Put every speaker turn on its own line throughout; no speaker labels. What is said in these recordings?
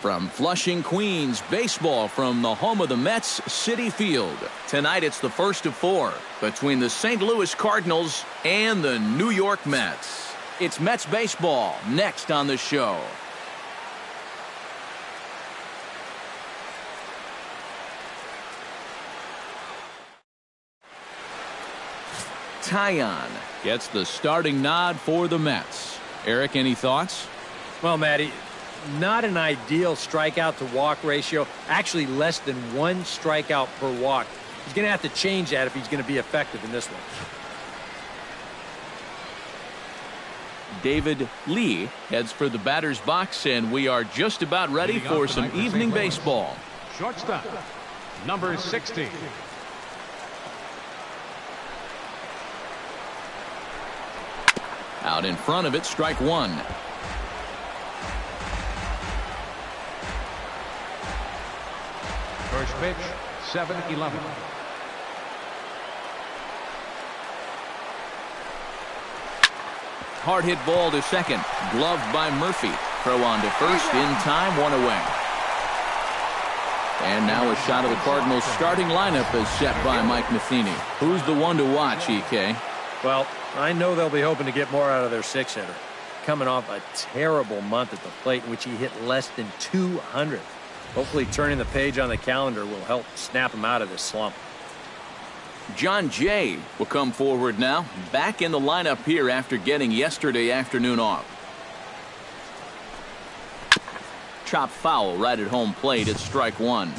From Flushing, Queens, baseball from the home of the Mets, Citi Field. Tonight it's the first of 4 between the St. Louis Cardinals and the New York Mets. It's Mets baseball next on the show. Taillon gets the starting nod for the Mets. Eric, any thoughts?
Well, Matty, not an ideal strikeout to walk ratio. Actually, less than 1 strikeout per walk. He's going to have to change that if he's going to be effective in this one.
David Lee heads for the batter's box, and we are just about ready for some evening baseball.
Shortstop, number 60.
Out in front of it, strike 1.
First pitch, 7-11.
Hard hit ball to second. Gloved by Murphy. Throw on to first. In time, 1 away. And now a shot of the Cardinals starting lineup is set by Mike Matheny. Who's the one to watch, EK?
Well, I know they'll be hoping to get more out of their 6-hitter. Coming off a terrible month at the plate in which he hit less than 200. Hopefully turning the page on the calendar will help snap him out of this slump.
John Jay will come forward now. Back in the lineup here after getting yesterday afternoon off. Chop foul right at home plate. It's strike 1.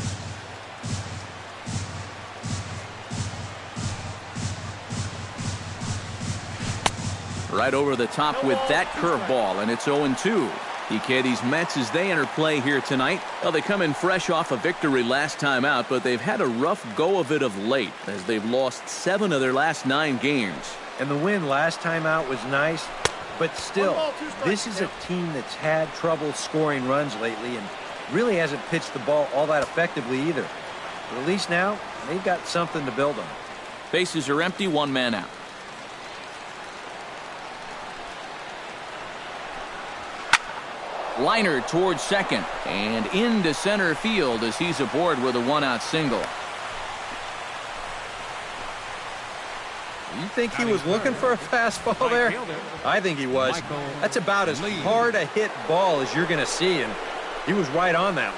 Right over the top with that curveball, and it's 0-2. EK, these Mets, as they enter play here tonight, well, they come in fresh off a victory last time out, but they've had a rough go of it of late as they've lost 7 of their last 9 games.
And the win last time out was nice, but still, this is a team that's had trouble scoring runs lately and really hasn't pitched the ball all that effectively either. But at least now, they've got something to build on.
Bases are empty, 1 man out. Liner towards second and into center field as he's aboard with a 1-out single.
You think he was looking for a fastball there? I think he was. That's about as hard a hit ball as you're going to see, and he was right on that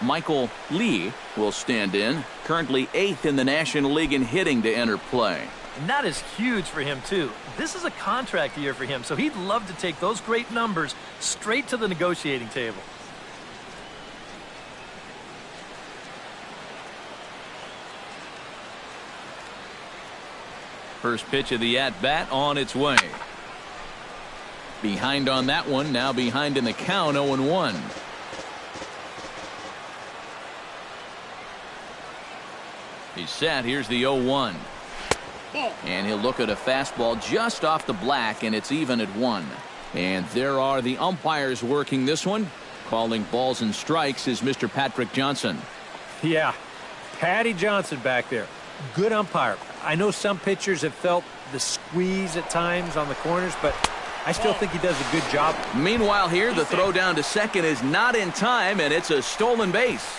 one.
Michael Lee will stand in, currently 8th in the National League in hitting to enter play.
And that is huge for him, too. This is a contract year for him, so he'd love to take those great numbers straight to the negotiating table.
First pitch of the at-bat on its way. Behind on that one, now behind in the count, 0-1. He's set. Here's the 0-1. And he'll look at a fastball just off the black, and it's even at 1. And there are the umpires working this one. Calling balls and strikes is Mr. Patrick Johnson.
Yeah, Patty Johnson back there. Good umpire. I know some pitchers have felt the squeeze at times on the corners, but I still think he does a good job.
Meanwhile here, the throw down to second is not in time, and it's a stolen base.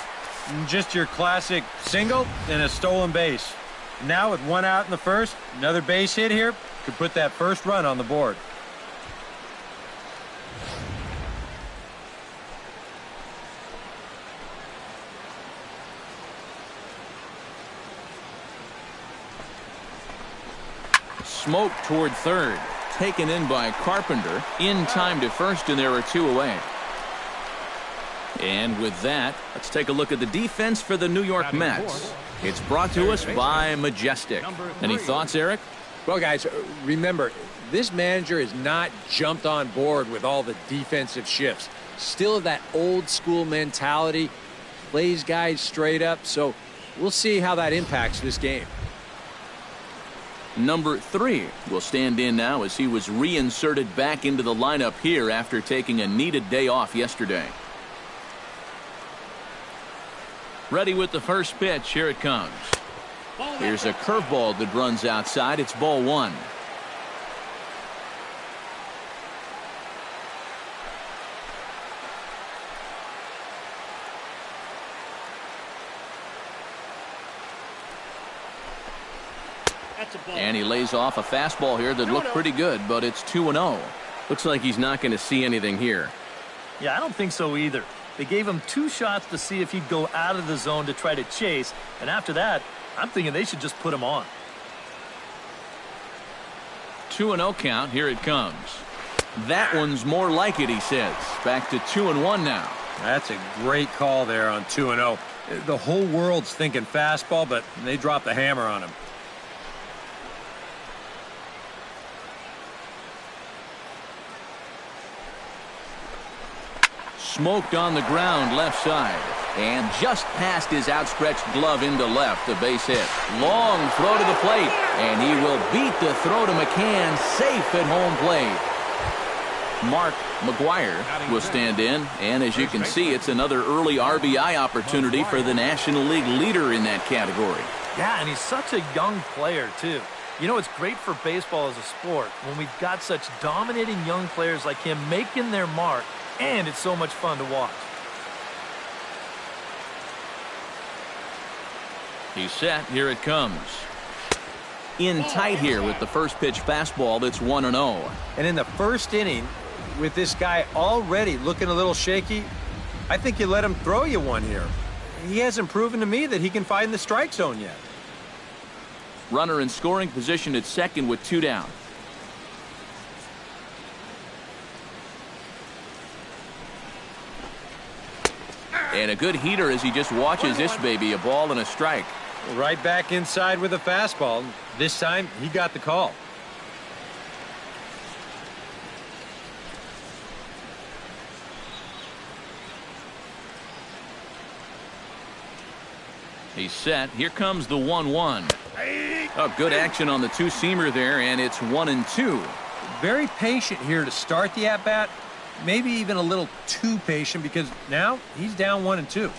Just your classic single and a stolen base. Now with 1 out in the first, another base hit here could put that first run on the board.
Smoke toward third. Taken in by Carpenter. In time to first, and there are 2 away. And with that, let's take a look at the defense for the New York Mets. It's brought to us by Majestic. Any thoughts, Eric?
Well, guys, remember, this manager has not jumped on board with all the defensive shifts. Still that old school mentality, plays guys straight up, so we'll see how that impacts this game.
Number 3 will stand in now as he was reinserted back into the lineup here after taking a needed day off yesterday. Ready with the first pitch. Here it comes. Here's a curveball that runs outside. It's ball 1. And he lays off a fastball here that looked pretty good, but it's 2-0. Looks like he's not going to see anything here.
Yeah, I don't think so either. They gave him 2 shots to see if he'd go out of the zone to try to chase, and after that, I'm thinking they should just put him on.
2-0 count. Here it comes. That one's more like it, he says. Back to 2-1 now.
That's a great call there on 2-0. The whole world's thinking fastball, but they dropped the hammer on him.
Smoked on the ground left side. And just past his outstretched glove into left, a base hit. Long throw to the plate. And he will beat the throw to McCann, safe at home plate. Mark McGuire will stand in, and as you can see, it's another early RBI opportunity for the National League leader in that category.
Yeah, and he's such a young player, too. You know, it's great for baseball as a sport when we've got such dominating young players like him making their mark, and it's so much fun to watch.
He's set. Here it comes. In tight here with the first pitch fastball that's 1-0.
And in the first inning, with this guy already looking a little shaky, I think you let him throw you one here. He hasn't proven to me that he can find the strike zone yet.
Runner in scoring position at second with 2 down. And a good heater as he just watches this baby, a ball and a strike.
Right back inside with a fastball. This time, he got the call.
He's set. Here comes the 1-1. Oh, good action on the two-seamer there, and it's 1-2.
Very patient here to start the at-bat. Maybe even a little too patient because now he's down 1-2.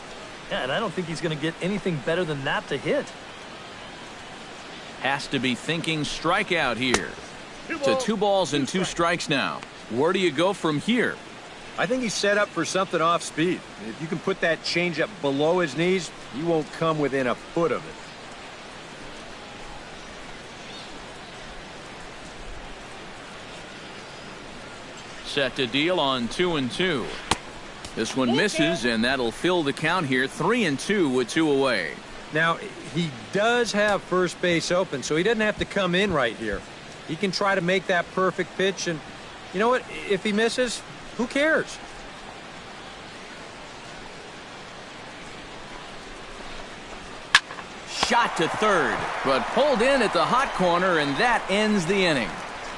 Yeah, and I don't think he's going to get anything better than that to hit.
Has to be thinking strikeout here. To 2 balls and 2 strikes now. Where do you go from here?
I think he's set up for something off speed. If you can put that changeup below his knees, he won't come within a foot of it.
Set to deal on 2-2. This one misses, and that'll fill the count here. 3-2 with 2 away.
Now, he does have first base open, so he doesn't have to come in right here. He can try to make that perfect pitch, and you know what? If he misses, who cares?
Shot to third, but pulled in at the hot corner, and that ends the inning.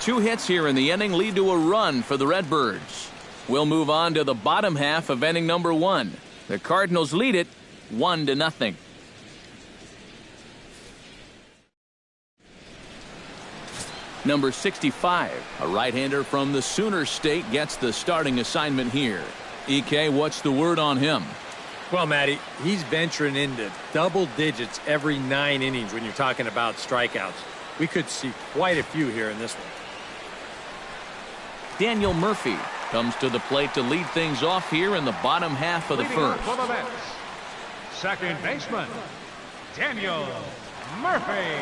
2 hits here in the inning lead to a run for the Redbirds. We'll move on to the bottom half of inning number 1. The Cardinals lead it 1-0. Number 65, a right-hander from the Sooner State, gets the starting assignment here. EK, what's the word on him?
Well, Matty, he's venturing into double digits every 9 innings when you're talking about strikeouts. We could see quite a few here in this one.
Daniel Murphy comes to the plate to lead things off here in the bottom half of the first.
For the Mets, second baseman, Daniel Murphy.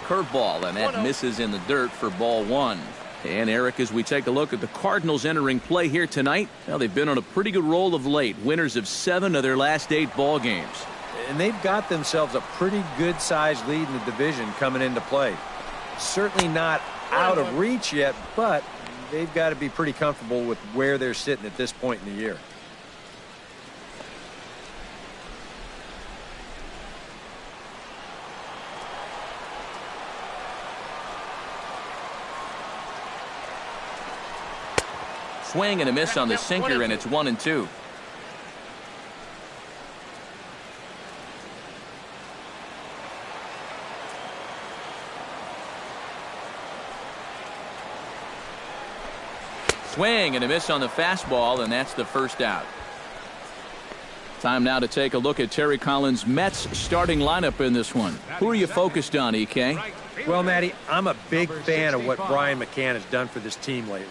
Curveball, and that misses in the dirt for ball 1. And Eric, as we take a look at the Cardinals entering play here tonight, well, they've been on a pretty good roll of late. Winners of 7 of their last 8 ball games.
And they've got themselves a pretty good-sized lead in the division coming into play. Certainly not out of reach yet, but they've got to be pretty comfortable with where they're sitting at this point in the year.
Swing and a miss on the sinker, and it's 1-2. Swing and a miss on the fastball, and that's the first out. Time now to take a look at Terry Collins' Mets starting lineup in this one. Who are you focused on, EK?
Well, Matty, I'm a big fan of what Brian McCann has done for this team lately.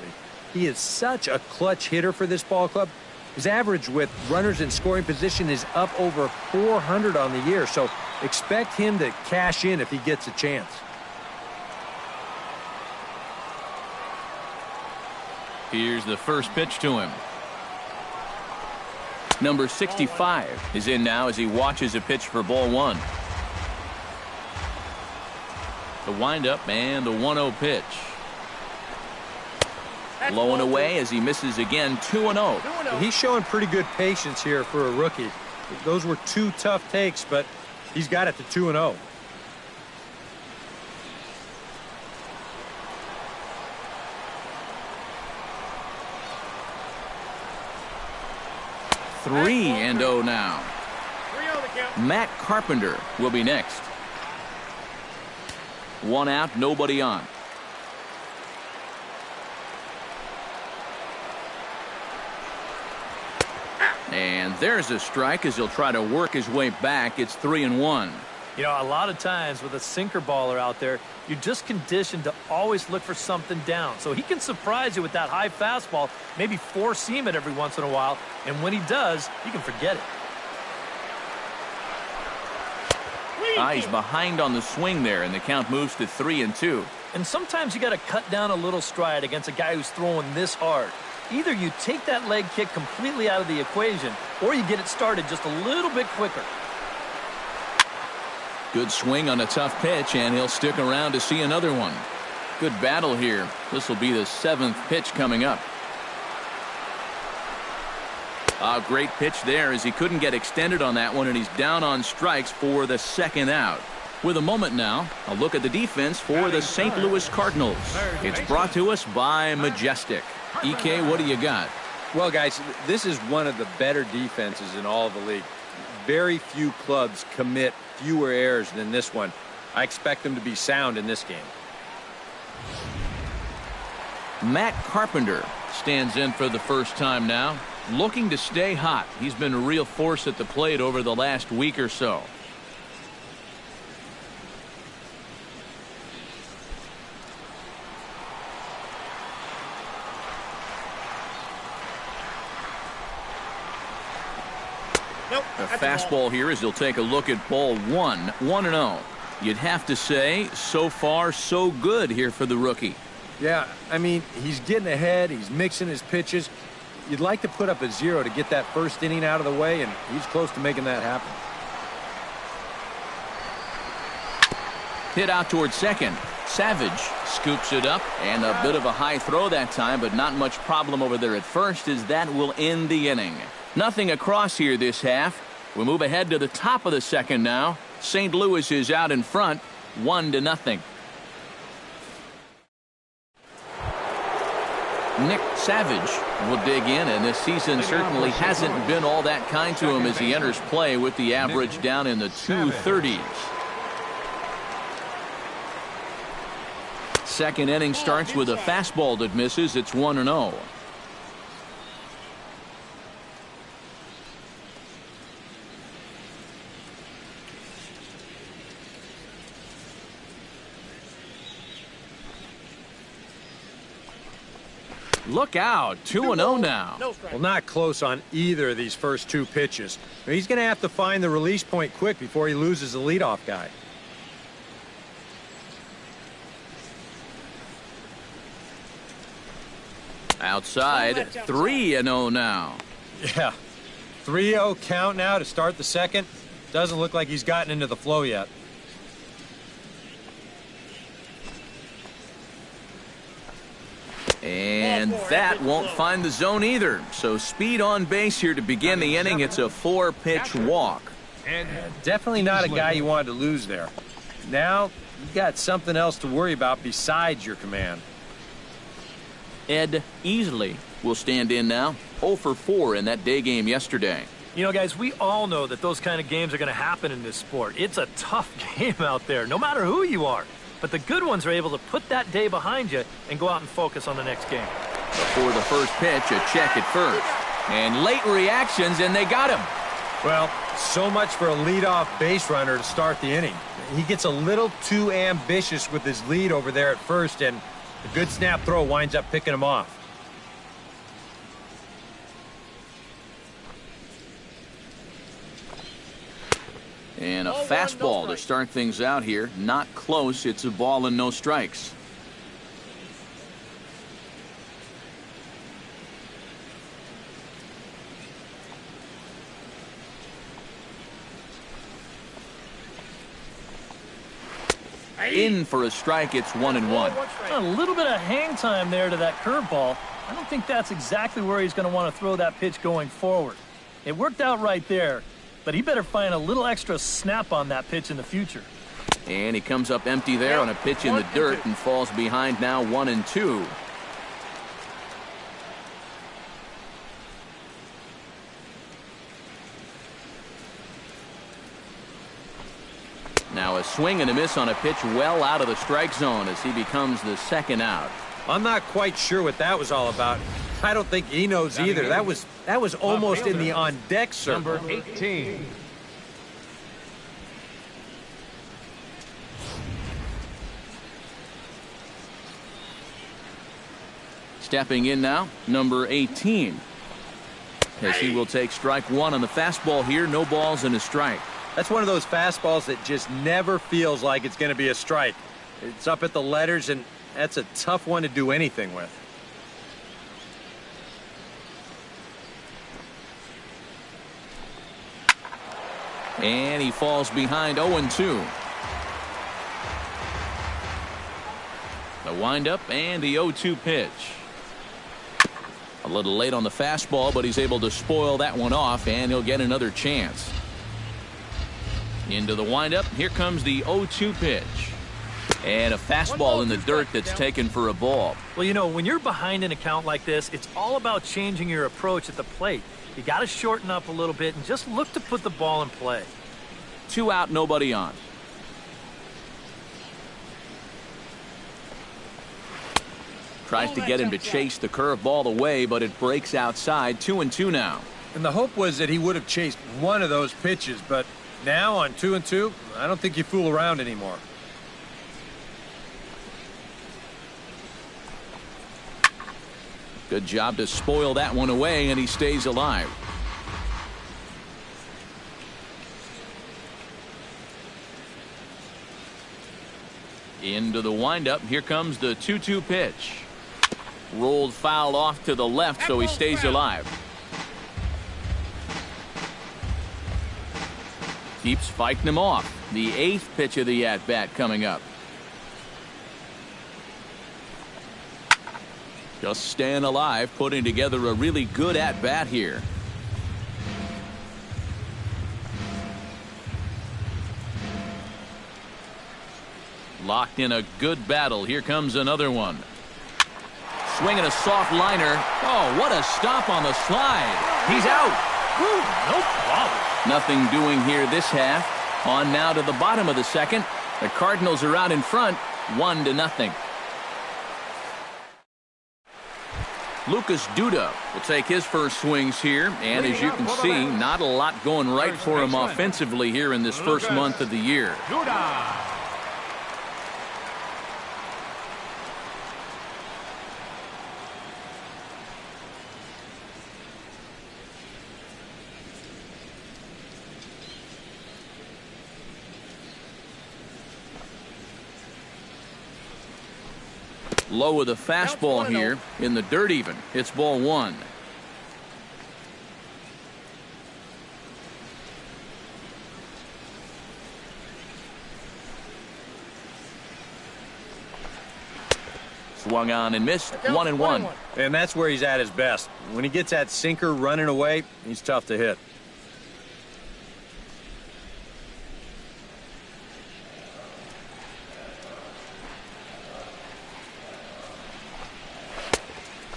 He is such a clutch hitter for this ball club. His average with runners in scoring position is up over 400 on the year, so expect him to cash in if he gets a chance.
Here's the first pitch to him. Number 65 is in now as he watches a pitch for ball one. The windup and the 1-0 pitch. Low and away as he misses again, 2-0.
He's showing pretty good patience here for a rookie. Those were two tough takes, but he's got it to 2-0.
Three and 0 now. Matt Carpenter will be next. One out, nobody on. And there's a strike as he'll try to work his way back. It's 3-1.
You know, a lot of times with a sinker baller out there, you're just conditioned to always look for something down. So he can surprise you with that high fastball, maybe four-seam it every once in a while. And when he does, you can forget it.
He's behind on the swing there, and the count moves to 3-2.
And sometimes you got to cut down a little stride against a guy who's throwing this hard. Either you take that leg kick completely out of the equation, or you get it started just a little bit quicker.
Good swing on a tough pitch, and he'll stick around to see another one. Good battle here. This will be the 7th pitch coming up. A great pitch there as he couldn't get extended on that one, and he's down on strikes for the 2nd out. With a moment now, a look at the defense for the St. Louis Cardinals. It's brought to us by Majestic. EK, what do you got?
Well, guys, this is one of the better defenses in all of the league. Very few clubs commit fewer errors than this one. I expect them to be sound in this game.
Matt Carpenter stands in for the first time now, looking to stay hot. He's been a real force at the plate over the last week or so. A fastball here as he'll take a look at ball one. 1-0. You'd have to say, so far, so good here for the rookie.
Yeah, I mean, he's getting ahead. He's mixing his pitches. You'd like to put up a 0 to get that first inning out of the way, and he's close to making that happen.
Hit out towards second. Savage scoops it up, and a bit of a high throw that time, but not much problem over there at first as that will end the inning. Nothing across here this half. We move ahead to the top of the 2nd now. St. Louis is out in front, 1-0. Nick Savage will dig in, and this season certainly hasn't been all that kind to him as he enters play with the average down in the 230s. 2nd inning starts with a fastball that misses. It's 1-0. Look out, 2-0 now.
Well, not close on either of these first two pitches. He's going to have to find the release point quick before he loses the leadoff guy.
Outside, 3-0 now.
Yeah, 3-0 count now to start the 2nd. Doesn't look like he's gotten into the flow yet.
And that won't find the zone either. So speed on base here to begin the inning. It's a 4-pitch walk.
Definitely not a guy you wanted to lose there. Now you've got something else to worry about besides your command.
Ed Easley will stand in now. 0 for 4 in that day game yesterday.
You know, guys, we all know that those kind of games are going to happen in this sport. It's a tough game out there, no matter who you are. But the good ones are able to put that day behind you and go out and focus on the next game.
Before the first pitch, a check at first. And late reactions, and they got him.
Well, so much for a leadoff base runner to start the inning. He gets a little too ambitious with his lead over there at first, and a good snap throw winds up picking him off.
fastball to start things out here. Not close. It's a ball and no strikes. In for a strike. It's 1-1.
A little bit of hang time there to that curveball. I don't think that's exactly where he's going to want to throw that pitch going forward. It worked out right there, but he better find a little extra snap on that pitch in the future.
And he comes up empty there on a pitch in the dirt and falls behind now 1-2. Now a swing and a miss on a pitch well out of the strike zone as he becomes the second out.
I'm not quite sure what that was all about. I don't think he knows either. That was almost in the on-deck circle.
Number 18.
Stepping in now, number 18. As he will take strike one on the fastball here. No balls and a strike.
That's one of those fastballs that just never feels like it's going to be a strike. It's up at the letters, and that's a tough one to do anything with.
And he falls behind 0-2. The windup and the 0-2 pitch. A little late on the fastball, but he's able to spoil that one off, and he'll get another chance. Into the windup. Here comes the 0-2 pitch. And a fastball in the dirt that's taken for a ball.
Well, you know, when you're behind an account like this, it's all about changing your approach at the plate. You got to shorten up a little bit and just look to put the ball in play.
2 out, nobody on. Tries to get him to chase the curveball away, but it breaks outside. 2-2 now.
And the hope was that he would have chased one of those pitches, but now on 2-2, I don't think you fool around anymore.
Good job to spoil that one away, and he stays alive. Into the windup. Here comes the 2-2 pitch. Rolled foul off to the left, so he stays alive. Keeps fighting him off. The 8th pitch of the at-bat coming up. Just staying alive, putting together a really good at-bat here. Locked in a good battle. Here comes another one. Swinging a soft liner. Oh, what a stop on the slide. He's out.
Whew, no problem.
Nothing doing here this half. On now to the bottom of the second. The Cardinals are out in front, 1-0. Lucas Duda will take his first swings here, and as you can see, not a lot going right for him offensively here in this first month of the year. Low with a fastball here in the dirt even. It's ball one. Swung on and missed. 1-1.
And that's where he's at his best. When he gets that sinker running away, he's tough to hit.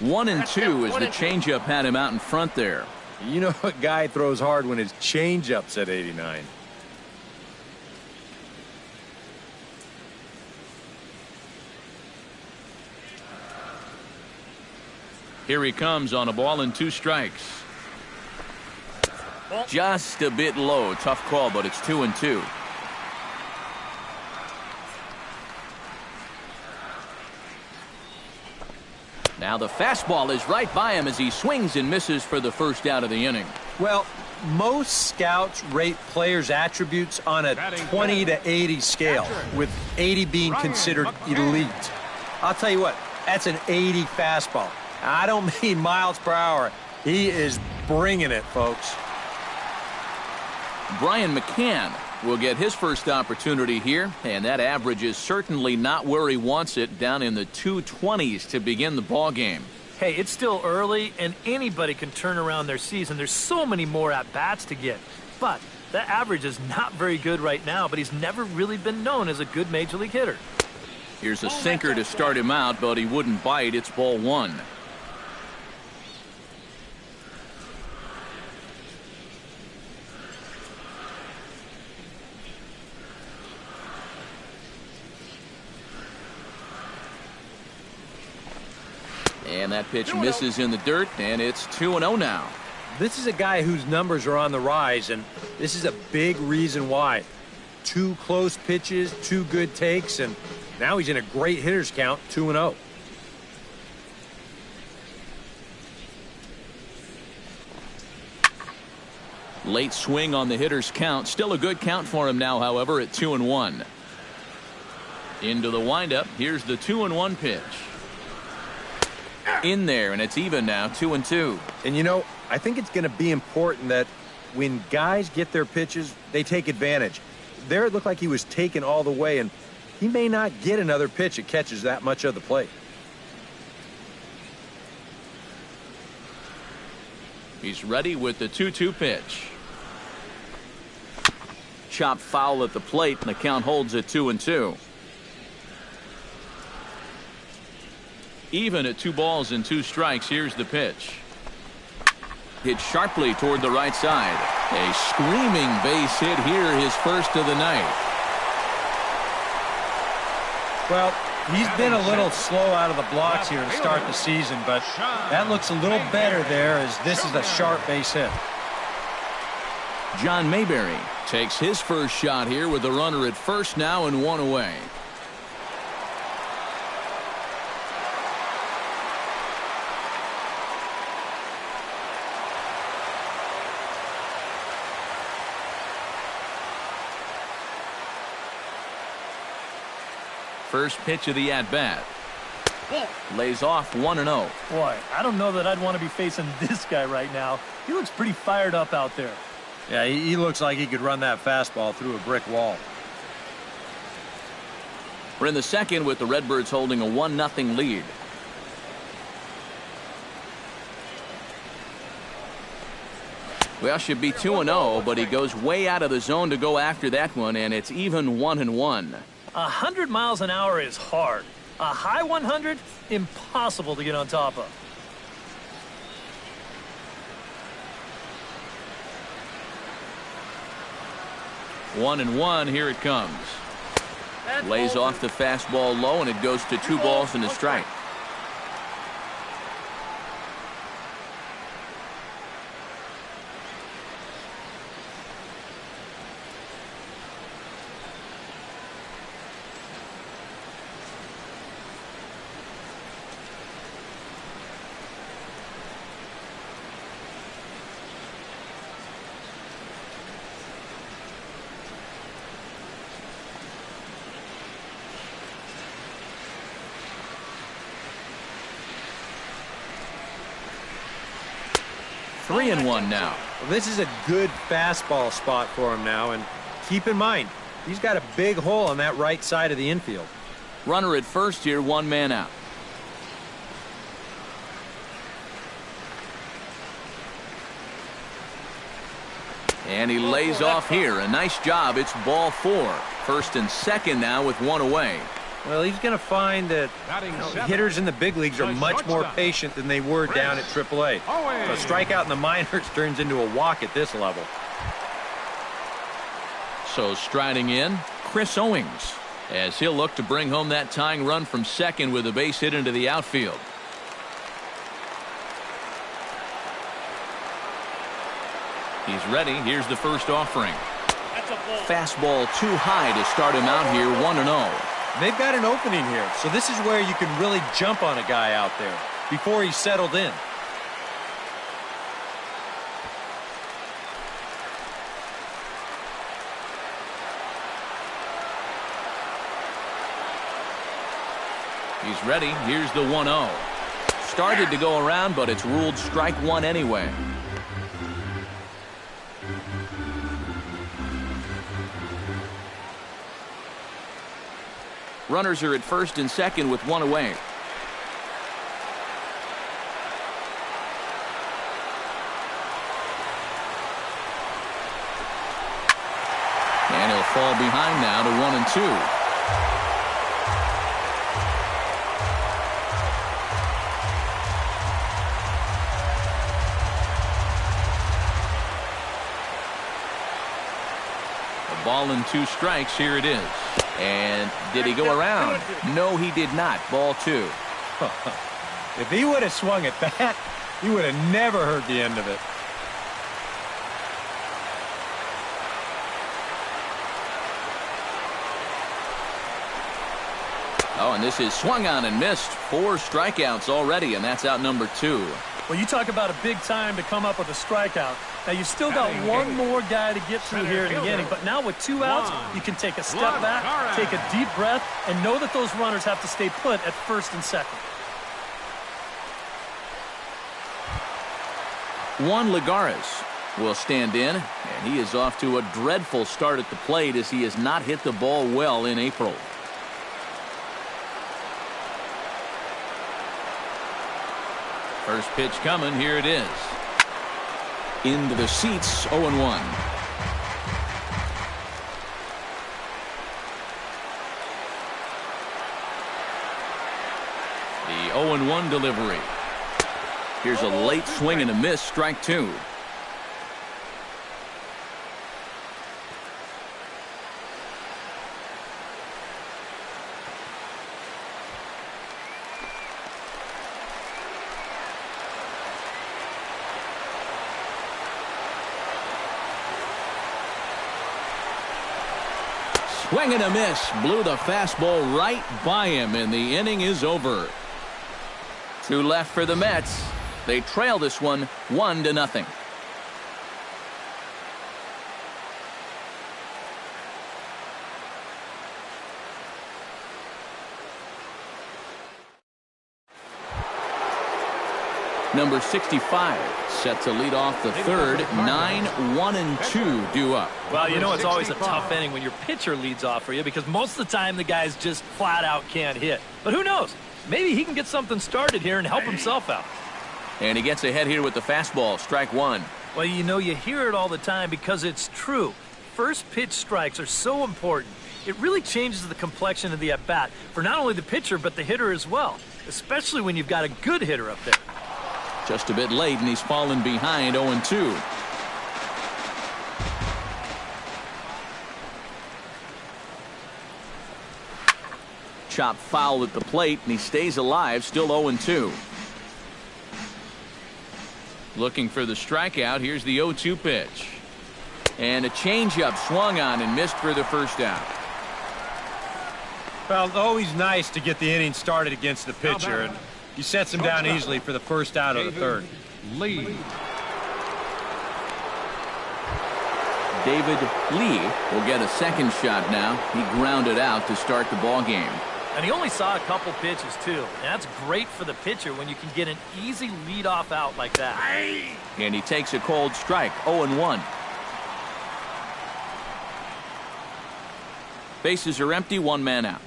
One and two as the changeup had him out in front there.
You know a guy throws hard when his changeup's at 89.
Here he comes on a ball and 2 strikes. Just a bit low. Tough call, but it's 2-2. Now the fastball is right by him as he swings and misses for the first out of the inning.
Well, most scouts rate players' attributes on a 20 to 80 scale, with 80 being considered elite. I'll tell you what, that's an 80 fastball. I don't mean miles per hour. He is bringing it, folks.
Brian McCann will get his first opportunity here, and that average is certainly not where he wants it, down in the 220s to begin the ball game.
Hey, it's still early, and anybody can turn around their season. There's so many more at-bats to get. But that average is not very good right now, but he's never really been known as a good major league hitter.
Here's a sinker to start him out, but he wouldn't bite. It's ball one. And that pitch misses in the dirt, and it's 2-0 now.
This is a guy whose numbers are on the rise, and this is a big reason why. 2 close pitches, 2 good takes, and now he's in a great hitter's count, 2-0.
Late swing on the hitter's count. Still a good count for him now, however, at 2-1. Into the windup. Here's the 2-1 pitch. In there, and it's even now, 2-2.
And you know, I think it's going to be important that when guys get their pitches, they take advantage. There it looked like he was taken all the way, and he may not get another pitch that catches that much of the plate.
He's ready with the 2-2 pitch. Chopped foul at the plate, and the count holds at 2-2. Even at 2 balls and 2 strikes. Here's the pitch. Hit sharply toward the right side. A screaming base hit here, his first of the night.
Well, he's been a little slow out of the blocks here to start the season, but that looks a little better there, as this is a sharp base hit.
John Mayberry takes his first shot here with the runner at first now and 1 away. First pitch of the at-bat. Lays off 1-0.
Boy, I don't know that I'd want to be facing this guy right now. He looks pretty fired up out there.
Yeah, he looks like he could run that fastball through a brick wall.
We're in the second with the Redbirds holding a 1-0 lead. Well, should be 2-0, but he goes way out of the zone to go after that one, and it's even 1-1.
100 miles an hour is hard. A high 100, impossible to get on top of.
One and one, here it comes. Lays off the fastball low, and it goes to 2 balls and a strike. Three and one now.
Well, this is a good fastball spot for him now, and keep in mind, he's got a big hole on that right side of the infield.
Runner at first here, 1 man out. And he lays off here. A nice job. It's ball 4. First and second now with 1 away.
Well, he's going to find that hitters in the big leagues are much more patient than they were down at AAA. So a strikeout in the minors turns into a walk at this level.
So striding in, Chris Owings, as he'll look to bring home that tying run from second with a base hit into the outfield. He's ready. Here's the first offering. Fastball too high to start him out here, 1-0.
They've got an opening here, so this is where you can really jump on a guy out there before he's settled in.
He's ready. Here's the 1-0. Started to go around, but it's ruled strike one anyway. Runners are at first and second with one away. And he'll fall behind now to 1-2. Ball and 2 strikes. Here it is. And did he go around? No, he did not. Ball 2.
If he would have swung at that, he would have never heard the end of it.
Oh, and this is swung on and missed. 4 strikeouts already, and that's out number 2.
Well, you talk about a big time to come up with a strikeout. Now, you still got one more guy to get through here in the inning, but now with 2 outs, you can take a step back, take a deep breath, and know that those runners have to stay put at first and second.
Juan Lagares will stand in, and he is off to a dreadful start at the plate as he has not hit the ball well in April. First pitch coming. Here it is. Into the seats. 0-1. The 0-1 delivery. Here's a late swing and a miss. Strike 2. Swing and a miss. Blew the fastball right by him, and the inning is over. 2 left for the Mets. They trail this one 1-0. Number 65 set to lead off the third. 9-1-2 due up.
Well, you know it's always a tough inning when your pitcher leads off for you because most of the time the guys just flat out can't hit. But who knows? Maybe he can get something started here and help himself out.
And he gets ahead here with the fastball. Strike 1.
Well, you know, you hear it all the time because it's true. First pitch strikes are so important. It really changes the complexion of the at-bat for not only the pitcher but the hitter as well, especially when you've got a good hitter up there.
Just a bit late, and he's fallen behind 0-2. Chop foul at the plate, and he stays alive, still 0-2. Looking for the strikeout. Here's the 0-2 pitch. And a changeup swung on and missed for the first out.
Well, always nice to get the inning started against the pitcher, and he sets him down easily for the first out of the third.
Lee.
David Lee will get a second shot now. He grounded out to start the ball game.
And he only saw a couple pitches, too. And that's great for the pitcher when you can get an easy leadoff out like that.
And he takes a cold strike. 0-1. Bases are empty. 1 man out.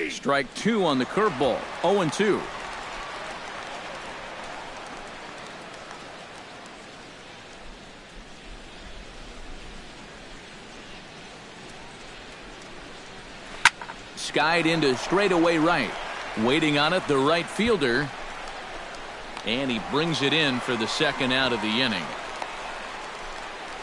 Strike 2 on the curveball. 0-2. Skied into straightaway right. Waiting on it, the right fielder. And he brings it in for the second out of the inning.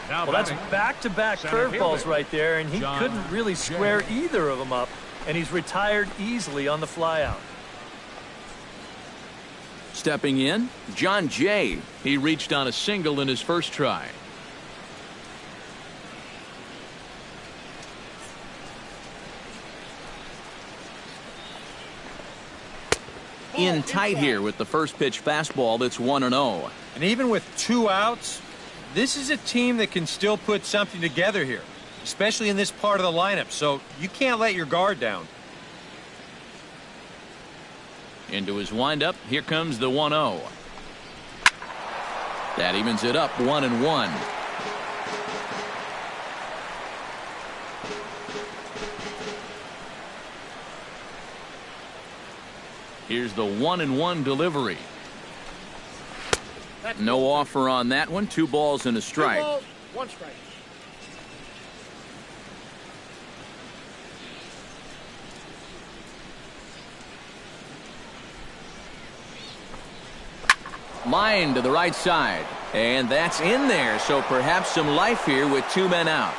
Well, that's back-to-back curveballs right there, and he couldn't really square either of them up. And he's retired easily on the flyout.
Stepping in, John Jay. He reached on a single in his first try. In tight here with the first pitch fastball. That's 1-0.
And even with 2 outs, this is a team that can still put something together here. especially in this part of the lineup, so you can't let your guard down.
Into his windup, here comes the 1-0. That evens it up 1-1. Here's the 1-1 delivery. No offer on that one. 2 balls and a strike.
2 balls, 1 strike.
Line to the right side. And that's in there. So perhaps some life here with 2 men out.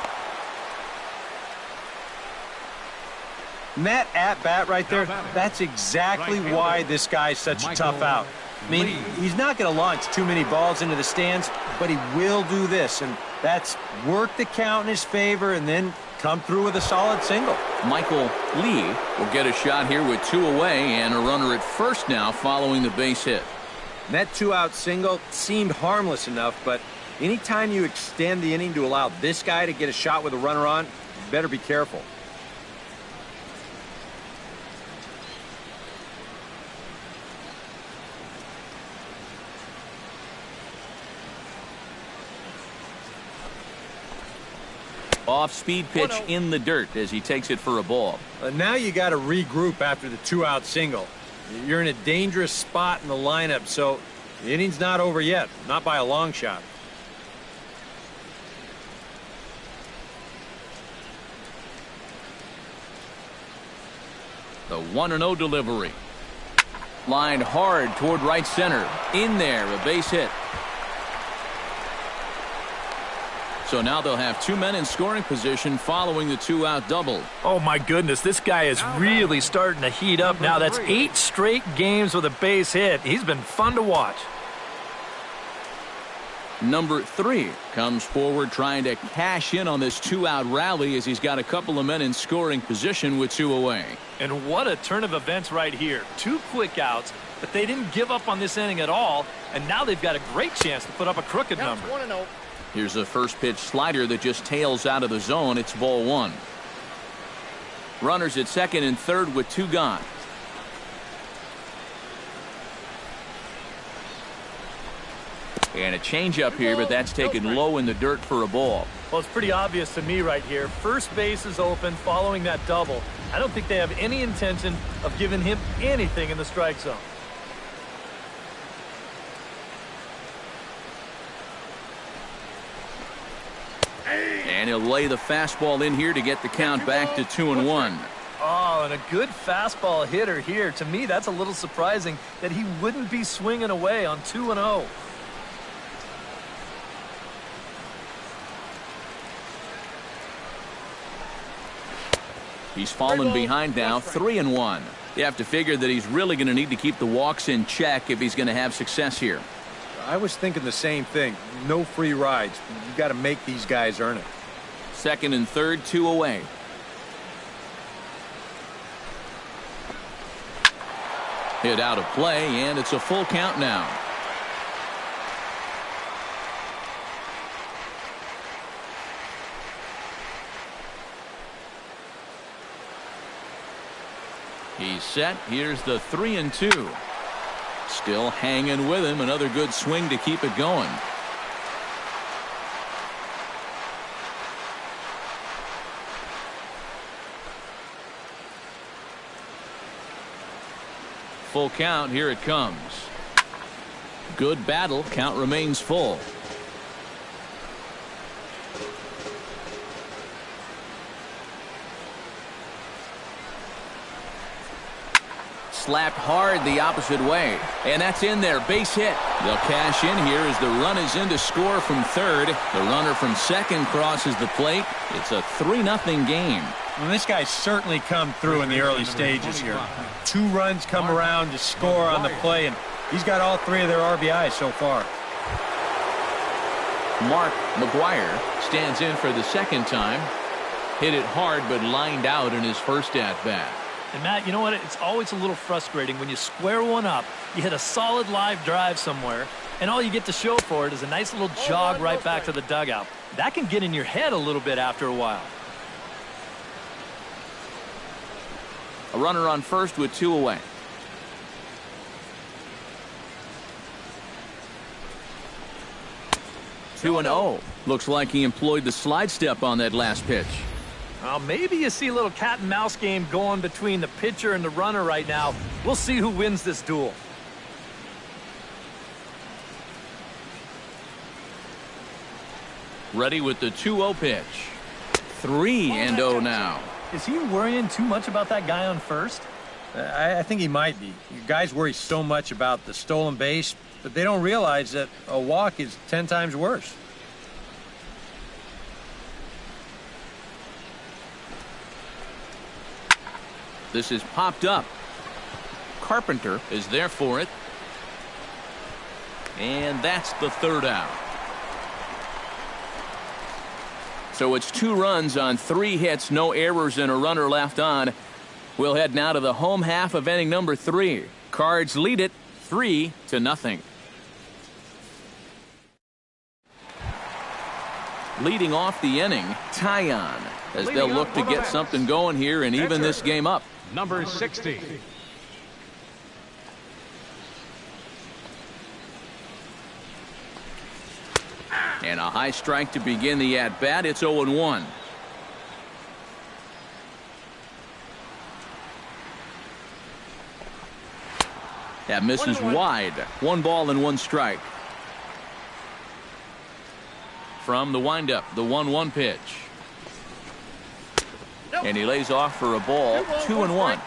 And that at-bat right there, that's exactly why this guy's such a tough out. I mean, he's not going to launch too many balls into the stands, but he will do this, and that's work the count in his favor and then come through with a solid single.
Michael Lee will get a shot here with 2 away and a runner at first now following the base hit.
And that 2-out single seemed harmless enough, but anytime you extend the inning to allow this guy to get a shot with a runner on, you better be careful.
Off-speed pitch in the dirt as he takes it for a ball.
Now you got to regroup after the 2-out single. You're in a dangerous spot in the lineup, so the inning's not over yet, not by a long shot.
The 1-0 delivery. Lined hard toward right center. In there, a base hit. So now they'll have 2 men in scoring position following the 2-out double.
Oh, my goodness. This guy is really starting to heat up now. That's 8 straight games with a base hit. He's been fun to watch.
Number 3 comes forward trying to cash in on this 2-out rally as he's got a couple of men in scoring position with 2 away.
And what a turn of events right here. 2 quick outs, but they didn't give up on this inning at all. And now they've got a great chance to put up a crooked number.
1-0.
Here's a first pitch slider that just tails out of the zone. It's ball 1. Runners at second and third with 2 gone. And a changeup here, but that's taken low in the dirt for a ball.
Well, it's pretty obvious to me right here. First base is open following that double. I don't think they have any intention of giving him anything in the strike zone.
And he'll lay the fastball in here to get the count back to 2-1.
Oh, and a good fastball hitter here. To me, that's a little surprising that he wouldn't be swinging away on 2-0.
He's fallen behind now, 3-1. You have to figure that he's really going to need to keep the walks in check if he's going to have success here.
I was thinking the same thing. No free rides. You got to make these guys earn it.
Second and third, 2 away. Hit out of play, and it's a full count now. He's set. Here's the 3-2. Still hanging with him. Another good swing to keep it going. Full count. Here it comes. Good battle. Count remains full. Slapped hard the opposite way, and that's in there. Base hit. They'll cash in here as the run is in to score from third. The runner from second crosses the plate. It's a 3-0 game.
Well, this guy's certainly come through in the early stages here. 2 runs come around to score on the play, and he's got all 3 of their RBIs so far.
Mark McGuire stands in for the second time. Hit it hard, but lined out in his first at-bat.
And, Matt, you know what? It's always a little frustrating when you square one up, you hit a solid live drive somewhere, and all you get to show for it is a nice little jog right back to the dugout. That can get in your head a little bit after a while.
A runner on first with 2 away. Two and 0. Looks like he employed the slide step on that last pitch.
Well, maybe you see a little cat and mouse game going between the pitcher and the runner right now. We'll see who wins this duel.
Ready with the 2-0 pitch. 3-0 now.
Is he worrying too much about that guy on first?
I think he might be. Guys worry so much about the stolen base, but they don't realize that a walk is 10 times worse.
This is popped up. Carpenter is there for it. And that's the 3rd out. So it's 2 runs on 3 hits, no errors, and a runner left on. We'll head now to the home half of inning number 3. Cards lead it 3-0. Leading off the inning, Tyon, as they'll look to get something going here and even this game up.
Number 60.
And a high strike to begin the at-bat. It's 0-1. That misses wide. 1 ball and 1 strike. From the windup, the 1-1 pitch. And he lays off for a ball. 2-1.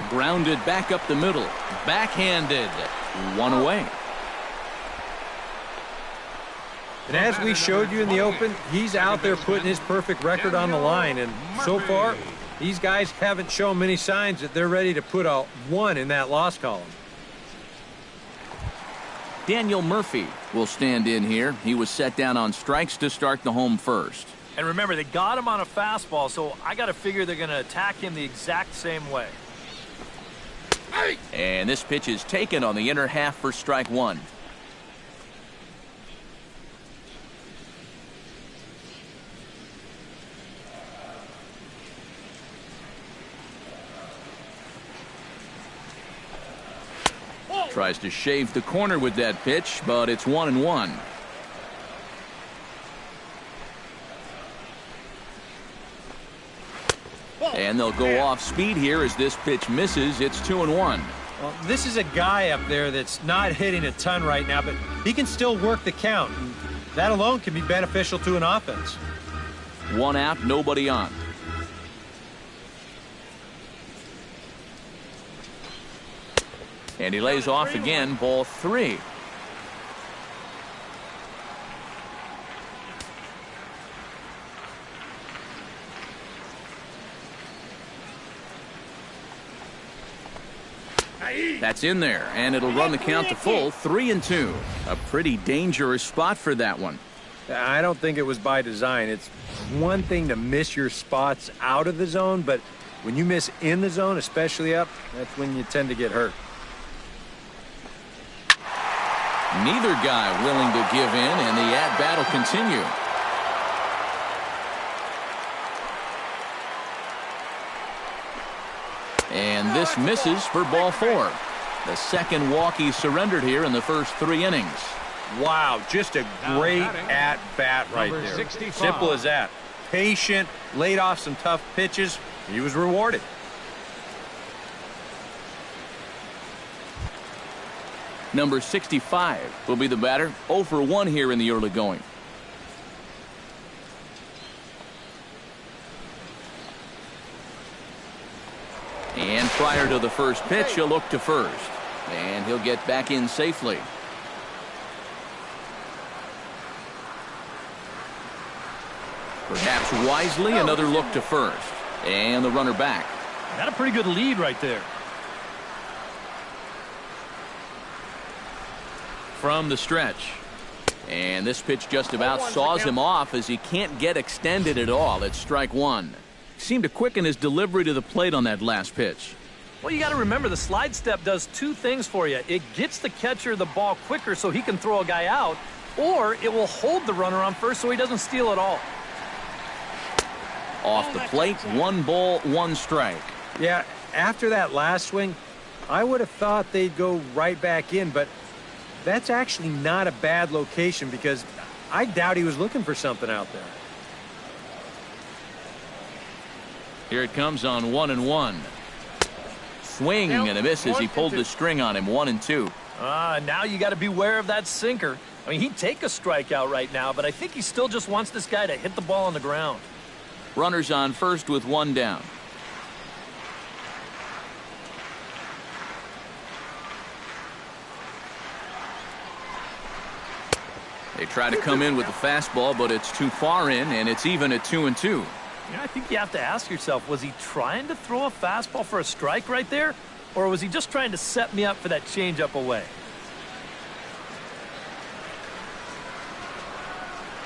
Grounded back up the middle. Backhanded. 1 away.
And as we showed you in the open, he's out there putting his perfect record on the line. And so far, these guys haven't shown many signs that they're ready to put a 1 in that loss column.
Daniel Murphy will stand in here. He was set down on strikes to start the home first.
And remember, they got him on a fastball, so I got to figure they're going to attack him the exact same way.
And this pitch is taken on the inner half for strike 1. Tries to shave the corner with that pitch, but it's 1-1. And they'll go off speed here as this pitch misses. It's 2-1.
Well, this is a guy up there that's not hitting a ton right now, but he can still work the count. And that alone can be beneficial to an offense.
1 out, nobody on. And he lays off again, ball 3. That's in there, and it'll run the count to full. 3-2. A pretty dangerous spot for that one.
I don't think it was by design. It's one thing to miss your spots out of the zone, but when you miss in the zone, especially up, that's when you tend to get hurt.
Neither guy willing to give in, and the at-bat will continue. And this misses for ball 4. The second walk he surrendered here in the first 3 innings.
Wow, just a great at-bat right there.
65.
Simple as that. Patient, laid off some tough pitches. He was rewarded.
Number 65 will be the batter. 0 for 1 here in the early going. And prior to the first pitch, he'll look to first. And he'll get back in safely. Perhaps wisely, another look to first. And the runner back.
Got a pretty good lead right there.
From the stretch. And this pitch just about saws him off as he can't get extended at all. It's strike 1. Seemed to quicken his delivery to the plate on that last pitch.
Well, you got to remember the slide step does 2 things for you. It gets the catcher the ball quicker so he can throw a guy out, or it will hold the runner on first so he doesn't steal at all.
Off the plate, 1 ball, 1 strike.
Yeah, after that last swing, I would have thought they'd go right back in, but that's actually not a bad location because I doubt he was looking for something out there.
Here it comes on 1-1. Swing and a miss as he pulled the string on him. 1-2.
Now you got to beware of that sinker. I mean, he'd take a strikeout right now, but I think he still just wants this guy to hit the ball on the ground.
Runners on first with 1 down. They try to come in with the fastball, but it's too far in, and it's even at 2-2.
Yeah, I think you have to ask yourself, was he trying to throw a fastball for a strike right there? Or was he just trying to set me up for that changeup away?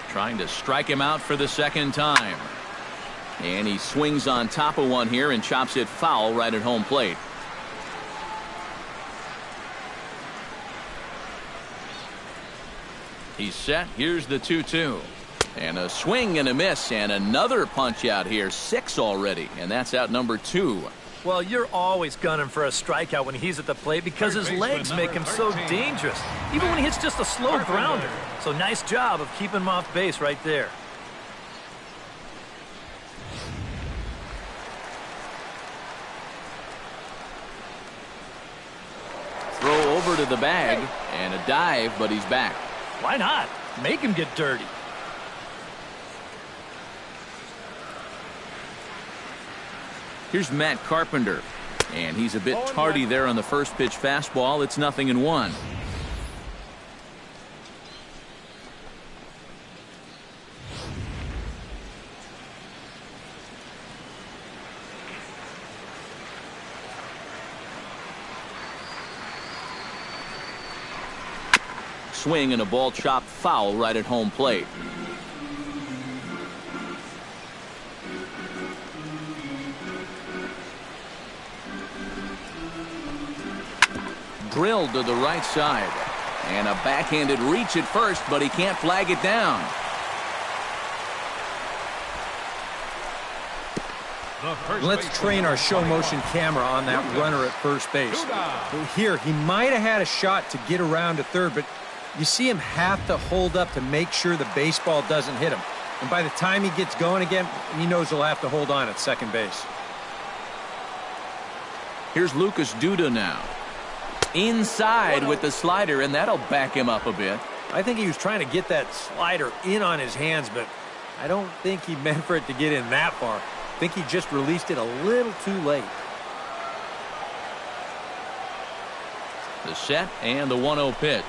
Trying to strike him out for the second time. And he swings on top of one here and chops it foul right at home plate. He's set. Here's the 2-2. And a swing and a miss and another punch out here. 6 already. And that's out number 2.
Well, you're always gunning for a strikeout when he's at the plate because his legs make him so dangerous, even when he hits just a slow grounder. So nice job of keeping him off base right there.
Throw over to the bag and a dive, but he's back.
Why not? Make him get dirty.
Here's Matt Carpenter, and he's a bit tardy there on the first pitch fastball. It's 0-1. Swing and a ball chopped foul right at home plate. Drilled to the right side. And a backhanded reach at first, but he can't flag it down.
Let's train our show motion camera on that runner at first base. Here, he might have had a shot to get around to third, but you see him have to hold up to make sure the baseball doesn't hit him. And by the time he gets going again, he knows he'll have to hold on at second base.
Here's Lucas Duda now. Inside with the slider, and that'll back him up a bit.
I think he was trying to get that slider in on his hands, but I don't think he meant for it to get in that far. I think he just released it a little too late.
The set and the 1-0 pitch.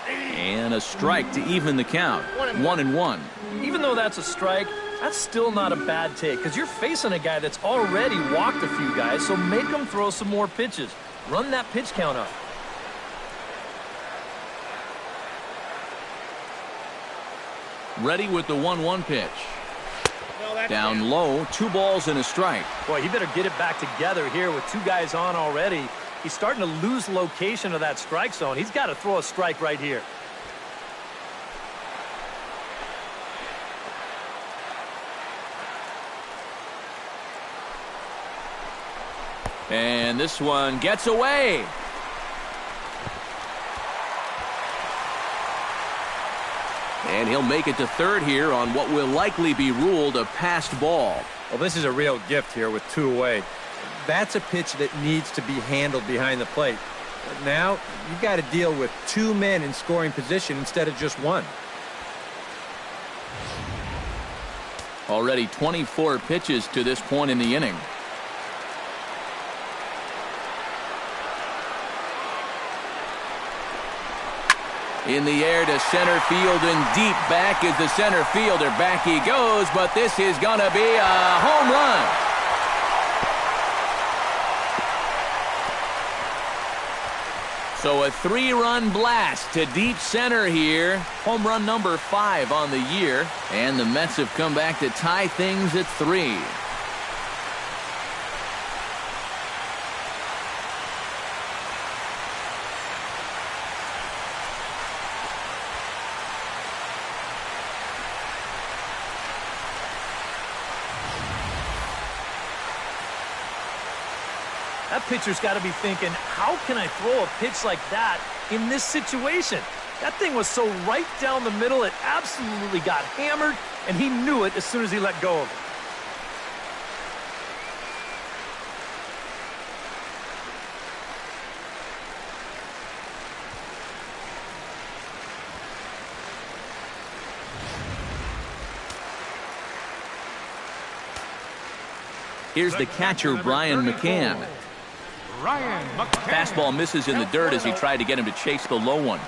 And a strike to even the count. 1-1.
Even though that's a strike, that's still not a bad take because you're facing a guy that's already walked a few guys, so make him throw some more pitches. Run that pitch count up.
Ready with the 1-1 pitch. Down low, 2 balls and a strike.
Boy, he better get it back together here with 2 guys on already. He's starting to lose location of that strike zone. He's got to throw a strike right here.
And this one gets away. And he'll make it to third here on what will likely be ruled a passed ball.
Well, this is a real gift here with 2 away. That's a pitch that needs to be handled behind the plate. But now you've got to deal with 2 men in scoring position instead of just 1.
Already 24 pitches to this point in the inning. In the air to center field and deep back is the center fielder. Back he goes, but this is going to be a home run. So a 3-run blast to deep center here. Home run number 5 on the year. And the Mets have come back to tie things at 3.
That pitcher's got to be thinking, how can I throw a pitch like that in this situation? That thing was so right down the middle, it absolutely got hammered, and he knew it as soon as he let go of it.
Here's the catcher, Brian McCann. Fastball misses in the dirt as he tried to get him to chase the low one.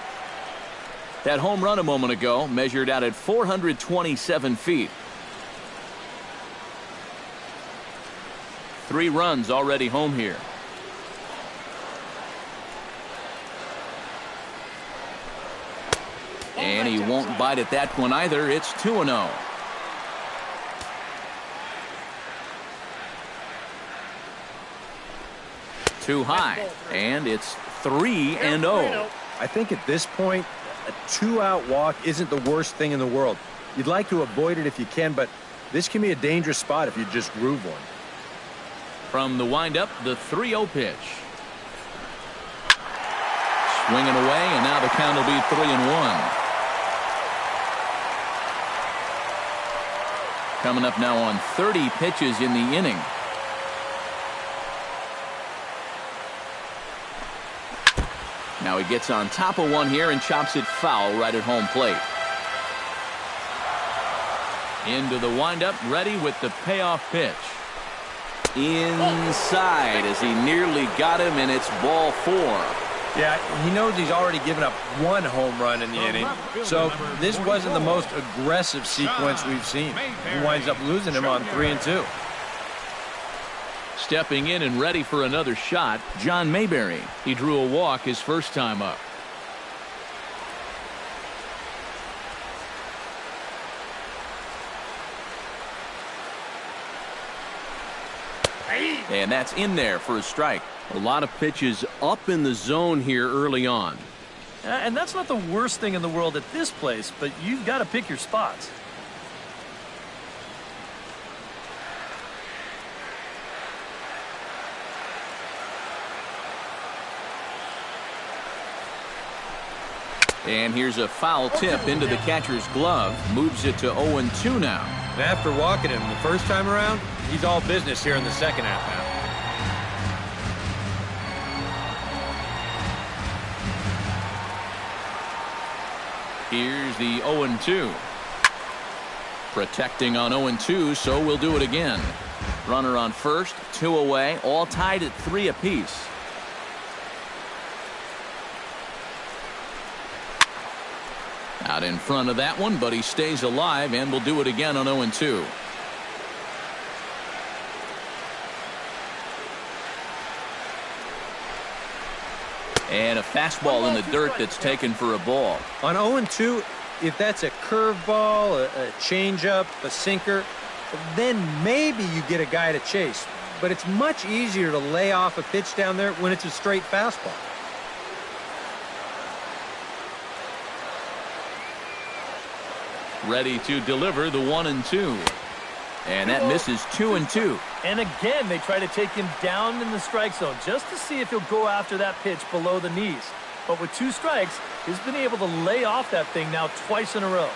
That home run a moment ago measured out at 427 feet. 3 runs already home here. And he won't bite at that one either. It's 2-0. Too high, and it's 3-0.
I think at this point, a 2-out walk isn't the worst thing in the world. You'd like to avoid it if you can, but this can be a dangerous spot if you just groove one.
From the windup, the 3-0 pitch. Swinging away, and now the count will be 3-1. Coming up now on 30 pitches in the inning. Now he gets on top of one here and chops it foul right at home plate. Into the windup, ready with the payoff pitch. Inside as he nearly got him, and it's ball 4.
Yeah, he knows he's already given up 1 home run in the inning, so this wasn't the most aggressive sequence we've seen. He winds up losing him on 3-2.
Stepping in and ready for another shot, John Mayberry. He drew a walk his first time up. And that's in there for a strike. A lot of pitches up in the zone here early on.
And that's not the worst thing in the world at this place, but you've got to pick your spots.
And here's a foul tip into the catcher's glove. Moves it to 0-2 now.
And after walking him the first time around, he's all business here in the second half now.
Here's the 0-2. Protecting on 0-2, so we'll do it again. Runner on first, 2 away, all tied at 3 apiece. Out in front of that one, but he stays alive, and will do it again on 0-2. And a fastball in the dirt that's taken for a ball.
On 0-2, if that's a curveball, a changeup, a sinker, then maybe you get a guy to chase. But it's much easier to lay off a pitch down there when it's a straight fastball.
Ready to deliver the 1-2. And that misses 2-2.
And again, they try to take him down in the strike zone just to see if he'll go after that pitch below the knees. But with 2 strikes, he's been able to lay off that thing now twice in a row.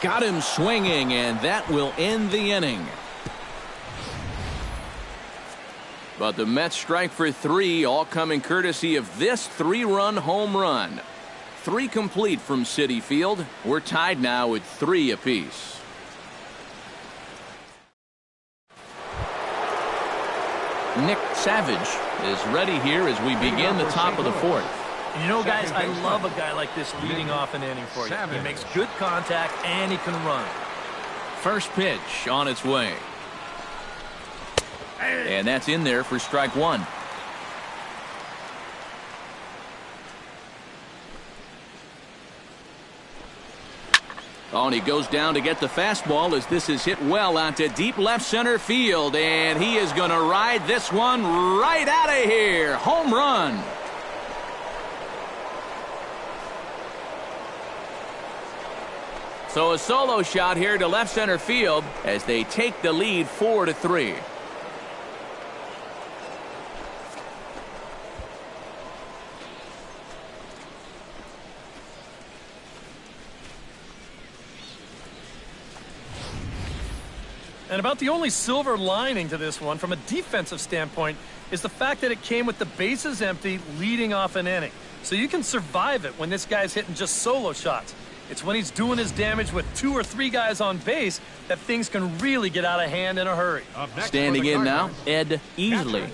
Got him swinging, and that will end the inning. But the Mets strike for 3, all coming courtesy of this 3-run home run. 3 complete from Citi Field. We're tied now at 3 apiece. Nick Savage is ready here as we begin the top of the 4th.
You know, guys, I love a guy like this leading off an inning for you. He makes good contact, and he can run.
First pitch on its way. And that's in there for strike 1. Oh, and he goes down to get the fastball as this is hit well out to deep left center field. And he is going to ride this one right out of here. Home run. So a solo shot here to left center field as they take the lead 4-3.
And about the only silver lining to this one from a defensive standpoint is the fact that it came with the bases empty leading off an inning. So you can survive it when this guy's hitting just solo shots. It's when he's doing his damage with 2 or 3 guys on base that things can really get out of hand in a hurry.
Standing in now, Ed Easley.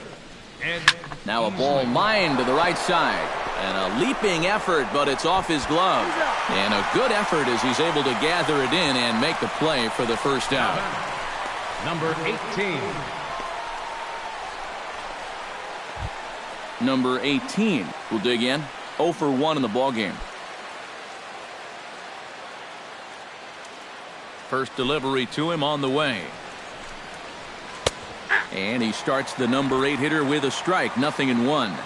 Now a ball lined to the right side. And a leaping effort, but it's off his glove. And a good effort as he's able to gather it in and make the play for the first out.
Number 18.
Number 18 will dig in. 0 for 1 in the ballgame. First delivery to him on the way. And he starts the number 8 hitter with a strike. 0-1.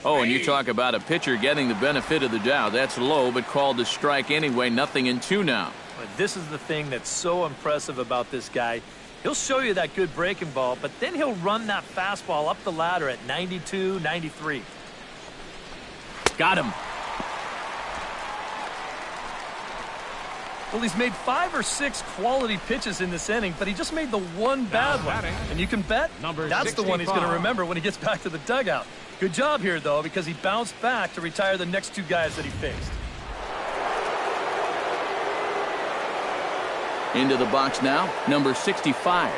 Oh, and you talk about a pitcher getting the benefit of the doubt. That's low, but called a strike anyway. 0-2 now.
This is the thing that's so impressive about this guy. He'll show you that good breaking ball, but then he'll run that fastball up the ladder at 92, 93.
Got him.
Well, he's made 5 or 6 quality pitches in this inning, but he just made the one bad one. And you can bet that's the one he's going to remember when he gets back to the dugout. Good job here, though, because he bounced back to retire the next 2 guys that he faced.
Into the box now, number 65.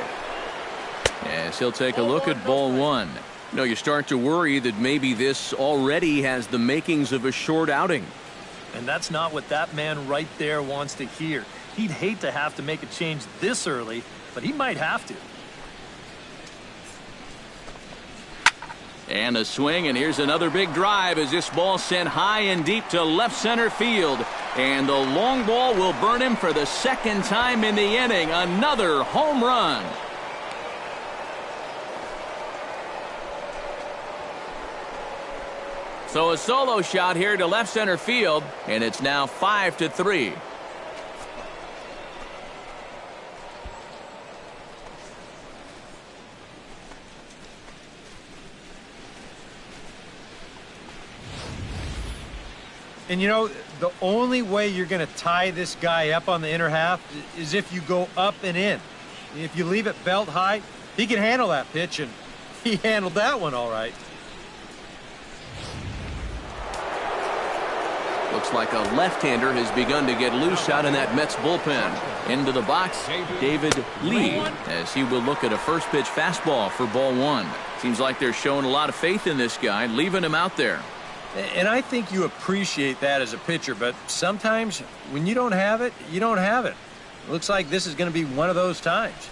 As he'll take a look at ball 1. You start to worry that maybe this already has the makings of a short outing.
And that's not what that man right there wants to hear. He'd hate to have to make a change this early, but he might have to.
And a swing, and here's another big drive as this ball sent high and deep to left center field. And the long ball will burn him for the second time in the inning. Another home run. So a solo shot here to left center field, and it's now 5-3.
And the only way you're going to tie this guy up on the inner half is if you go up and in. If you leave it belt high, he can handle that pitch, and he handled that one all right.
Looks like a left-hander has begun to get loose out in that Mets bullpen. Into the box, David Lee, as he will look at a first pitch fastball for ball 1. Seems like they're showing a lot of faith in this guy, leaving him out there.
And I think you appreciate that as a pitcher, but sometimes when you don't have it, you don't have it. Looks like this is going to be one of those times.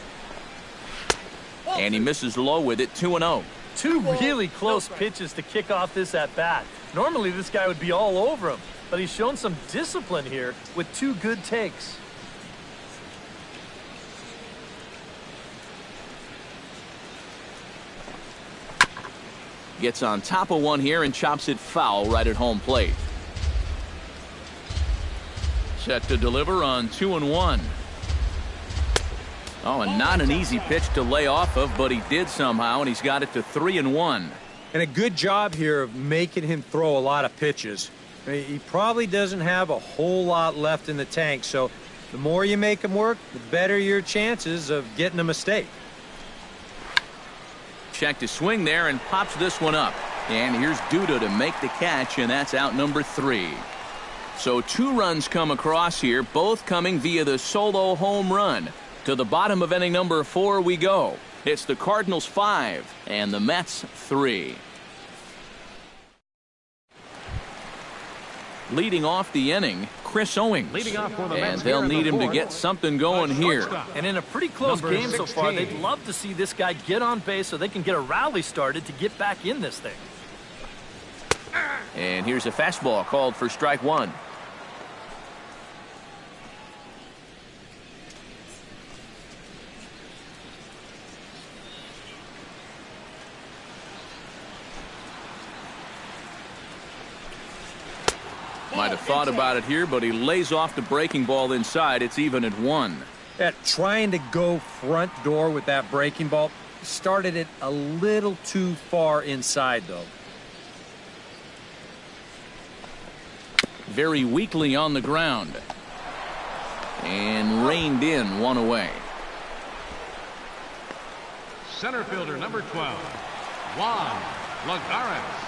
And he misses low with it, 2-0.
2 really close pitches to kick off this at-bat. Normally this guy would be all over him, but he's shown some discipline here with 2 good takes.
Gets on top of one here and chops it foul right at home plate. Set to deliver on 2-1. Oh, and not an easy pitch to lay off of, but he did somehow, and he's got it to 3-1.
And a good job here of making him throw a lot of pitches. He probably doesn't have a whole lot left in the tank, so the more you make him work, the better your chances of getting a mistake.
Checked his swing there and pops this one up. And here's Duda to make the catch, and that's out number 3. So 2 runs come across here, both coming via the solo home run. To the bottom of inning number 4 we go. It's the Cardinals 5 and the Mets 3. Leading off the inning, Chris Owings. And they'll need him to get something going here.
And in a pretty close game so far, they'd love to see this guy get on base so they can get a rally started to get back in this thing.
And here's a fastball called for strike 1. Might have thought about it here, but he lays off the breaking ball inside. It's even at 1.
Trying to go front door with that breaking ball started it a little too far inside, though.
Very weakly on the ground. And reined in, 1 away.
Center fielder number 12, Juan Lagares.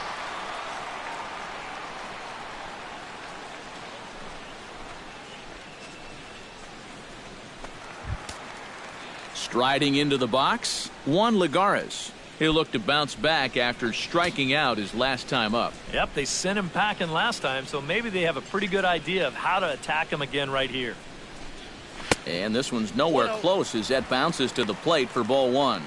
Striding into the box, Juan Lagares. He'll look to bounce back after striking out his last time up.
Yep, they sent him packing last time, so maybe they have a pretty good idea of how to attack him again right here.
And this one's nowhere close as that bounces to the plate for ball 1.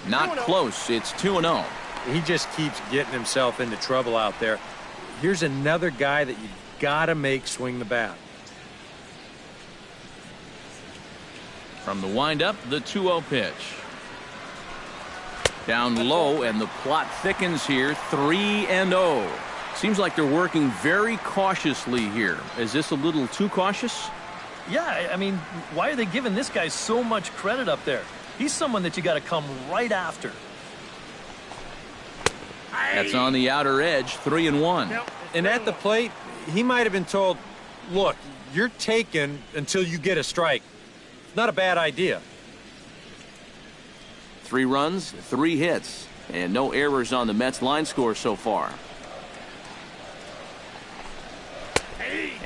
Not close. It's 2-0.
He just keeps getting himself into trouble out there. Here's another guy that you gotta make swing the bat.
From the windup, the 2-0 pitch. Down low, and the plot thickens here. 3-0. Seems like they're working very cautiously here. Is this a little too cautious?
Yeah, I mean, why are they giving this guy so much credit up there? He's someone that you got to come right after.
That's on the outer edge, 3-1.
And at the plate, he might have been told, look, you're taken until you get a strike. Not a bad idea.
3 runs, 3 hits, and no errors on the Mets line score so far.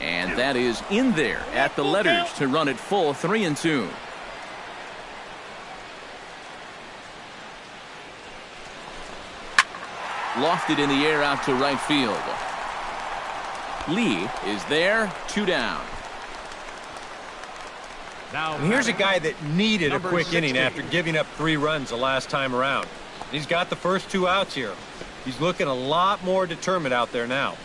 And that is in there at the letters to run it full, 3-2. Lofted in the air out to right field. Lee is there, 2 down.
And here's a guy that needed a quick inning after giving up 3 runs the last time around. He's got the first 2 outs here. He's looking a lot more determined out there now.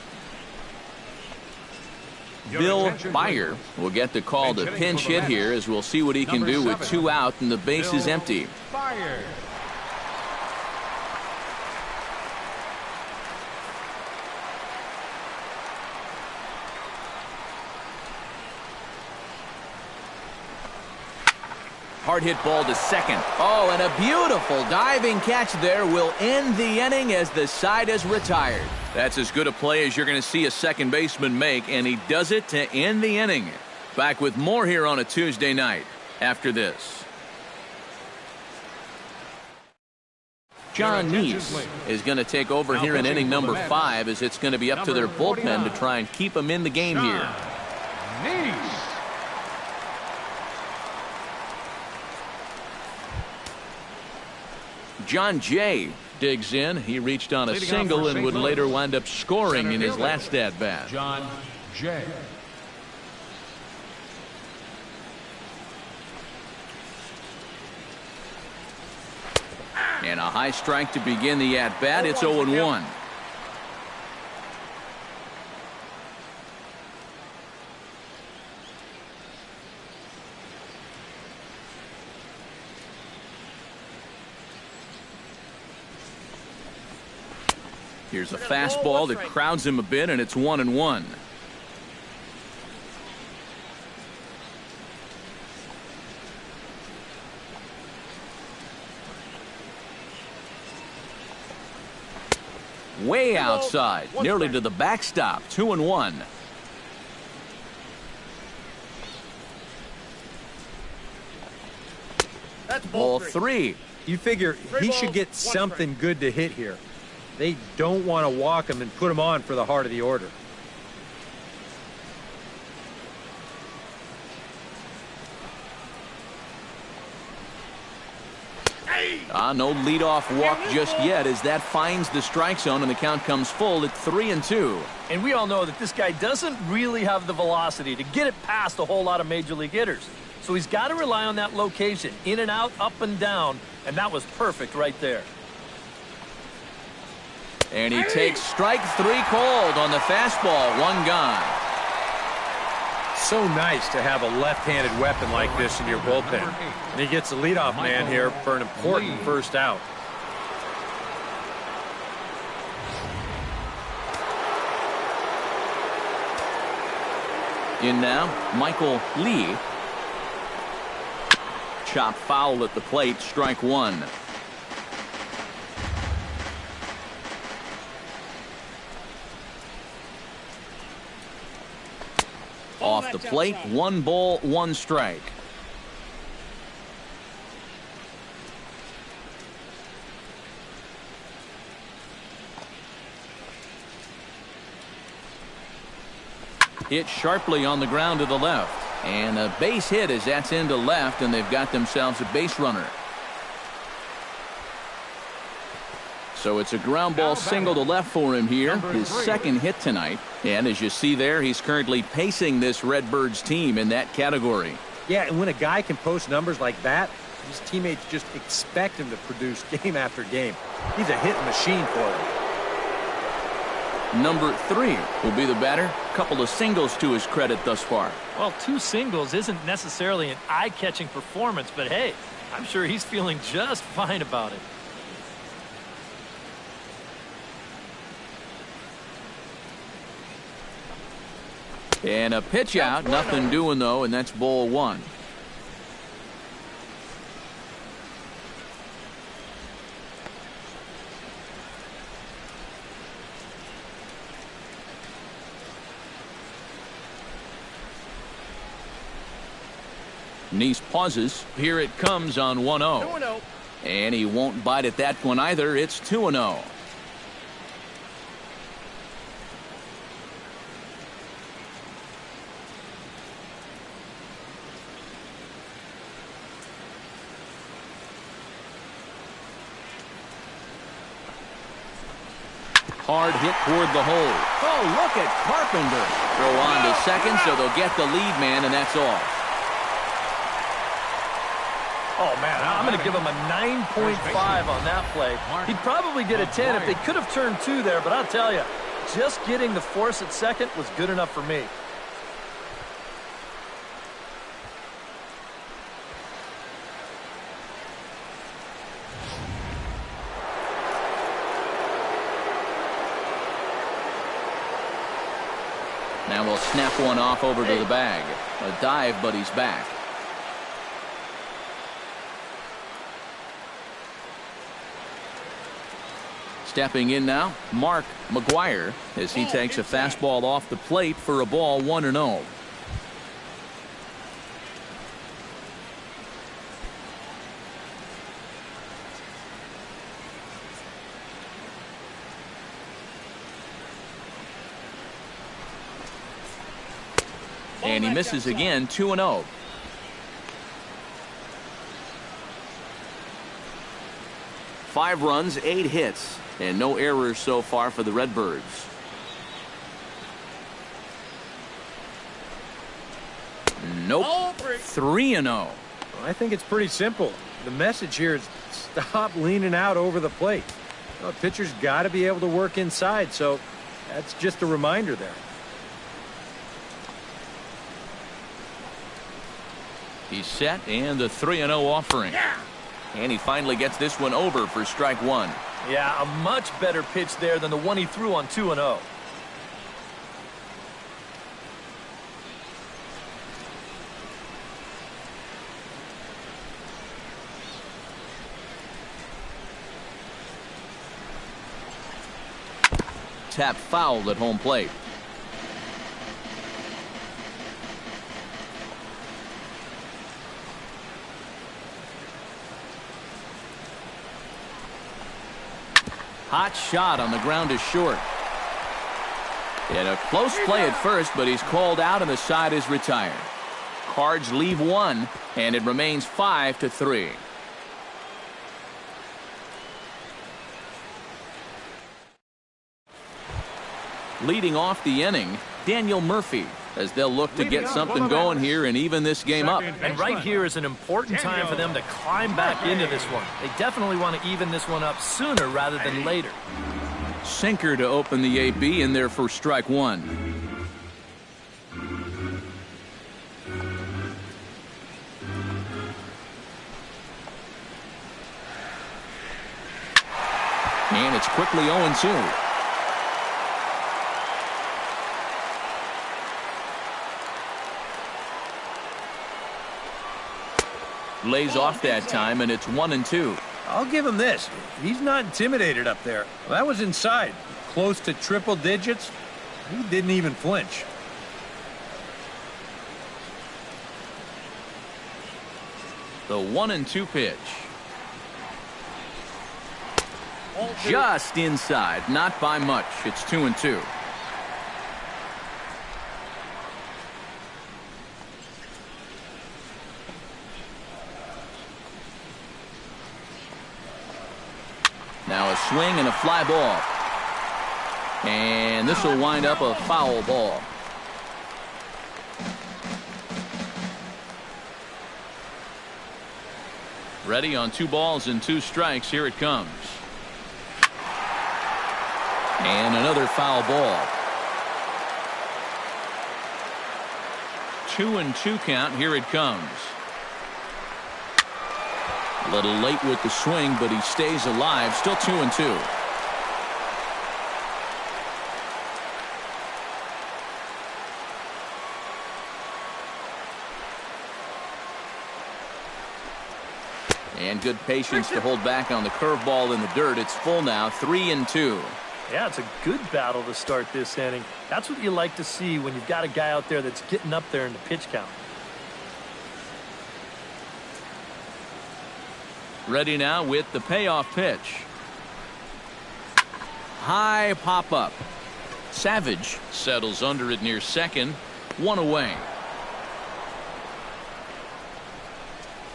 Bill Byer will get the call to pinch hit here, as we'll see what he can do with 2 out and the base is empty.
Byer.
Hard hit ball to second. Oh, and a beautiful diving catch there will end the inning as the side is retired. That's as good a play as you're going to see a second baseman make, and he does it to end the inning. Back with more here on a Tuesday night after this. John Neese is going to take over here in inning number 5, as it's going to be up to their bullpen to try and keep him in the game here.
Neese.
John Jay digs in. He reached on a single and would later wind up scoring in his last at-bat.
John Jay.
And a high strike to begin the at-bat. It's 0-1. Here's a fastball that crowds him a bit, and it's 1-1. Way outside, nearly to the backstop, 2-1.
That's
ball 3.
You figure he should get something good to hit here. They don't want to walk him and put him on for the heart of the order.
No leadoff walk just yet, as that finds the strike zone and the count comes full at 3-2.
And we all know that this guy doesn't really have the velocity to get it past a whole lot of major league hitters. So he's got to rely on that location, in and out, up and down, and that was perfect right there.
And he takes strike 3 called on the fastball, 1 gone.
so nice to have a left-handed weapon like this in your bullpen. And he gets the leadoff man here for an important first out.
In now, Michael Lee. Chop foul at the plate, strike one. Off the plate, 1 ball, 1 strike. Hit sharply on the ground to the left. And a base hit as that's into left, and they've got themselves a base runner. So it's a ground ball single to left for him here, his second hit tonight. And as you see there, he's currently pacing this Redbirds team in that category.
Yeah, and when a guy can post numbers like that, his teammates just expect him to produce game after game. He's a hitting machine for them.
Number 3 will be the batter. Couple of singles to his credit thus far.
Well, 2 singles isn't necessarily an eye-catching performance, but hey, I'm sure he's feeling just fine about it.
And a pitch out, nothing doing though, and that's ball 1. Neese pauses. Here it comes on 1-0. And he won't bite at that one either. It's 2-0. Hard hit toward the hole. Oh, look at Carpenter. Throw on to second, so they'll get the lead man, and that's all.
Oh, man, I'm going to give him a 9.5 on that play. He'd probably get a 10 if they could have turned 2 there, but I'll tell you, just getting the force at second was good enough for me.
Now we'll snap one off over to the bag. A dive, but he's back. Stepping in now, Mark McGuire, as he takes a fastball off the plate for a ball 1-0. And he misses again, 2-0. Five runs, 8 hits, and no errors so far for the Redbirds. Nope. 3-0.
I think it's pretty simple. The message here is stop leaning out over the plate. The pitcher's got to be able to work inside, so that's just a reminder there.
He's set, and the 3-0 offering. And he finally gets this one over for strike 1.
Yeah, a much better pitch there than the one he threw on 2-0.
Tap fouled at home plate. Hot shot on the ground is short. And a close play at first, but he's called out and the side is retired. Cards leave one, and it remains 5-3. Leading off the inning, Daniel Murphy, as they'll look to get something going here and even this game up.
And right here is an important time for them to climb back into this one. They definitely want to even this one up sooner rather than later.
Sinker to open the AB in there for strike 1. And it's quickly 0-2. Lays off that time, and it's 1-2.
I'll give him this. He's not intimidated up there. Well, that was inside. Close to triple digits. He didn't even flinch.
The 1-2 pitch. Just inside, not by much. It's 2-2. Now a swing and a fly ball. And this will wind up a foul ball. Ready on 2 balls and 2 strikes. Here it comes. And another foul ball. 2-2 count. Here it comes. A little late with the swing, but he stays alive. Still 2-2. And good patience to hold back on the curveball in the dirt. It's full now, 3-2.
Yeah, it's a good battle to start this inning. That's what you like to see when you've got a guy out there that's getting up there in the pitch count.
Ready now with the payoff pitch. High pop up. Savage settles under it near second. 1 away.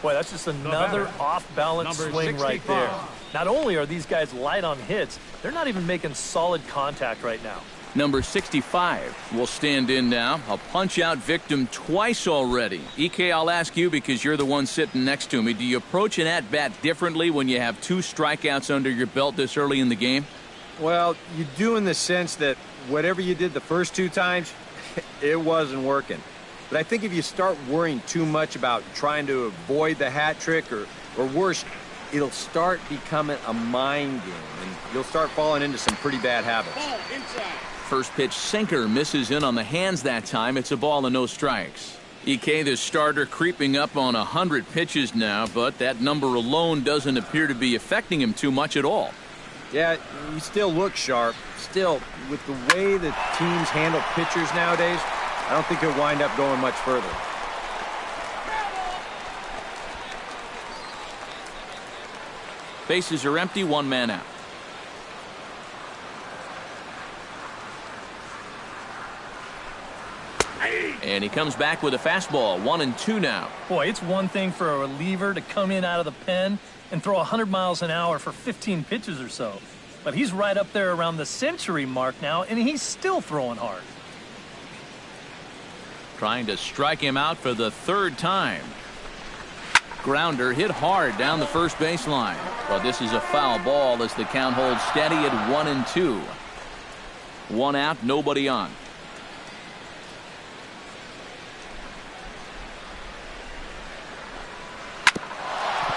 Boy, that's just another off-balance swing right there. Not only are these guys light on hits, they're not even making solid contact right now.
Number 65 will stand in now. A punch-out victim twice already. EK, I'll ask you because you're the one sitting next to me. Do you approach an at-bat differently when you have 2 strikeouts under your belt this early in the game?
Well, you do in the sense that whatever you did the first 2 times, it wasn't working. But I think if you start worrying too much about trying to avoid the hat trick or worse, it'll start becoming a mind game, and you'll start falling into some pretty bad habits.
First pitch sinker misses in on the hands that time. It's a ball and no strikes. EK, the starter, creeping up on 100 pitches now, but that number alone doesn't appear to be affecting him too much at all.
Yeah, he still looks sharp. Still, with the way the teams handle pitchers nowadays, I don't think he'll wind up going much further.
Bases are empty, 1 man out. And he comes back with a fastball. 1-2 now.
Boy, it's one thing for a reliever to come in out of the pen and throw 100 miles an hour for 15 pitches or so. But he's right up there around the century mark now, and he's still throwing hard.
Trying to strike him out for the 3rd time. Grounder hit hard down the first baseline. But this is a foul ball as the count holds steady at 1-2. 1 out, nobody on.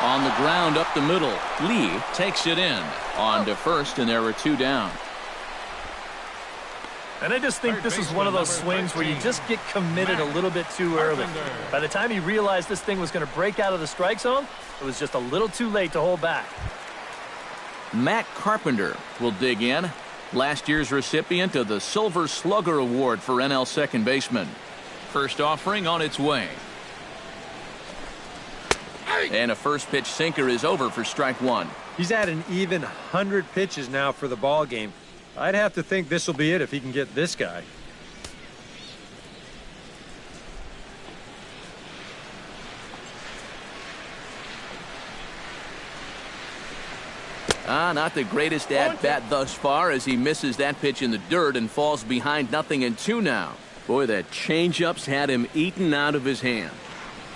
On the ground up the middle. Lee takes it in. On to first, and there were 2 down.
And I just think this is one of those swings where you just get committed a little bit too early. By the time he realized this thing was going to break out of the strike zone, it was just a little too late to hold back.
Matt Carpenter will dig in. Last year's recipient of the Silver Slugger Award for NL second baseman. First offering on its way. And a first pitch sinker is over for strike 1.
He's at an even 100 pitches now for the ball game. I'd have to think this will be it if he can get this guy.
Not the greatest at-bat thus far as he misses that pitch in the dirt and falls behind 0-2 now. Boy, that changeup's had him eaten out of his hand.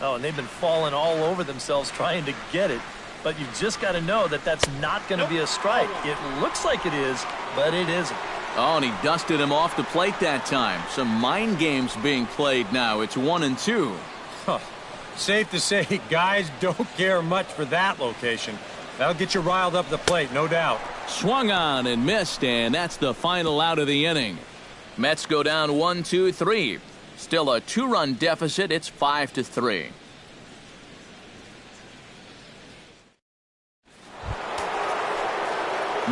Oh, and they've been falling all over themselves trying to get it. But you've just got to know that that's not going to be a strike. It looks like it is, but it isn't.
Oh, and he dusted him off the plate that time. Some mind games being played now. It's 1-2.
Huh. Safe to say, guys don't care much for that location. That'll get you riled up the plate, no doubt.
Swung on and missed, and that's the final out of the inning. Mets go down 1-2-3. Still a 2-run deficit. It's 5-3.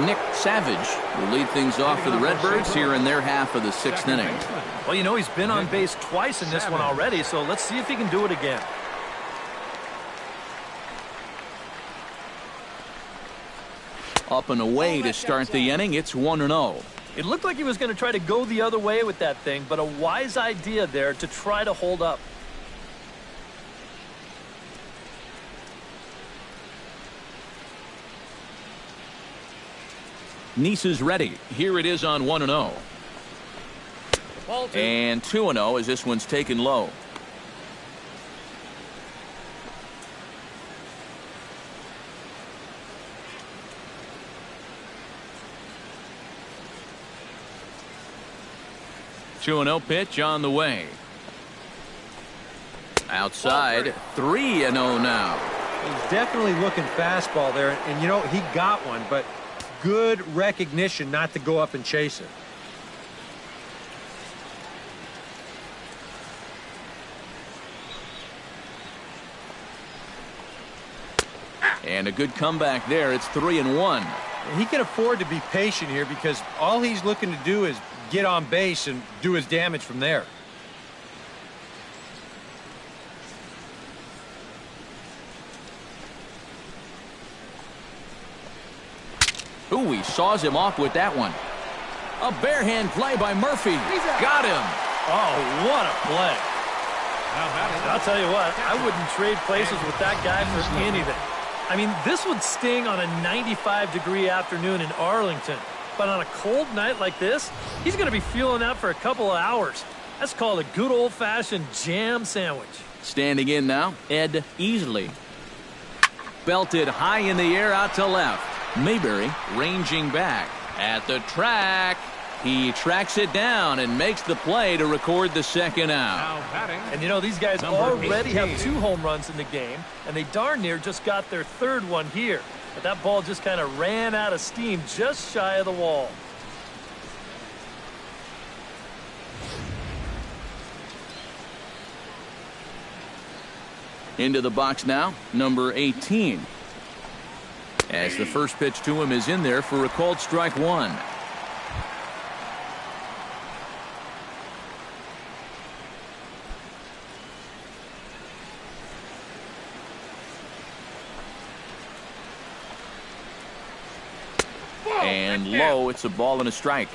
Nick Savage will lead things off for the Redbirds here in their half of the 6th inning.
Well, you know, he's been on base twice in this one already, so let's see if he can do it again.
Up and away to start the inning. It's 1-0.
It looked like he was going to try to go the other way with that thing, but a wise idea there to try to hold up.
Nice is ready. Here it is on 1-0. And 2-0 as this one's taken low. Two 2-0 pitch on the way. Outside, 3-0 now.
He's definitely looking fastball there, and you know, he got one, but good recognition not to go up and chase it.
And a good comeback there. It's 3-1.
He can afford to be patient here because all he's looking to do is get on base and do his damage from there.
Ooh, he saws him off with that one. A barehand play by Murphy. Got him.
Oh, what a play. I'll tell you what, I wouldn't trade places with that guy for anything. I mean, this would sting on a 95-degree afternoon in Arlington. But on a cold night like this, he's going to be feeling that for a couple of hours. That's called a good old-fashioned jam sandwich.
Standing in now, Ed Easley. Belted high in the air out to left. Mayberry ranging back at the track. He tracks it down and makes the play to record the second out.
And you know, these guys already have 2 home runs in the game, and they darn near just got their 3rd one here. But that ball just kind of ran out of steam just shy of the wall.
Into the box now, number 18. As the first pitch to him is in there for a called strike 1. And low, it's a ball and a strike.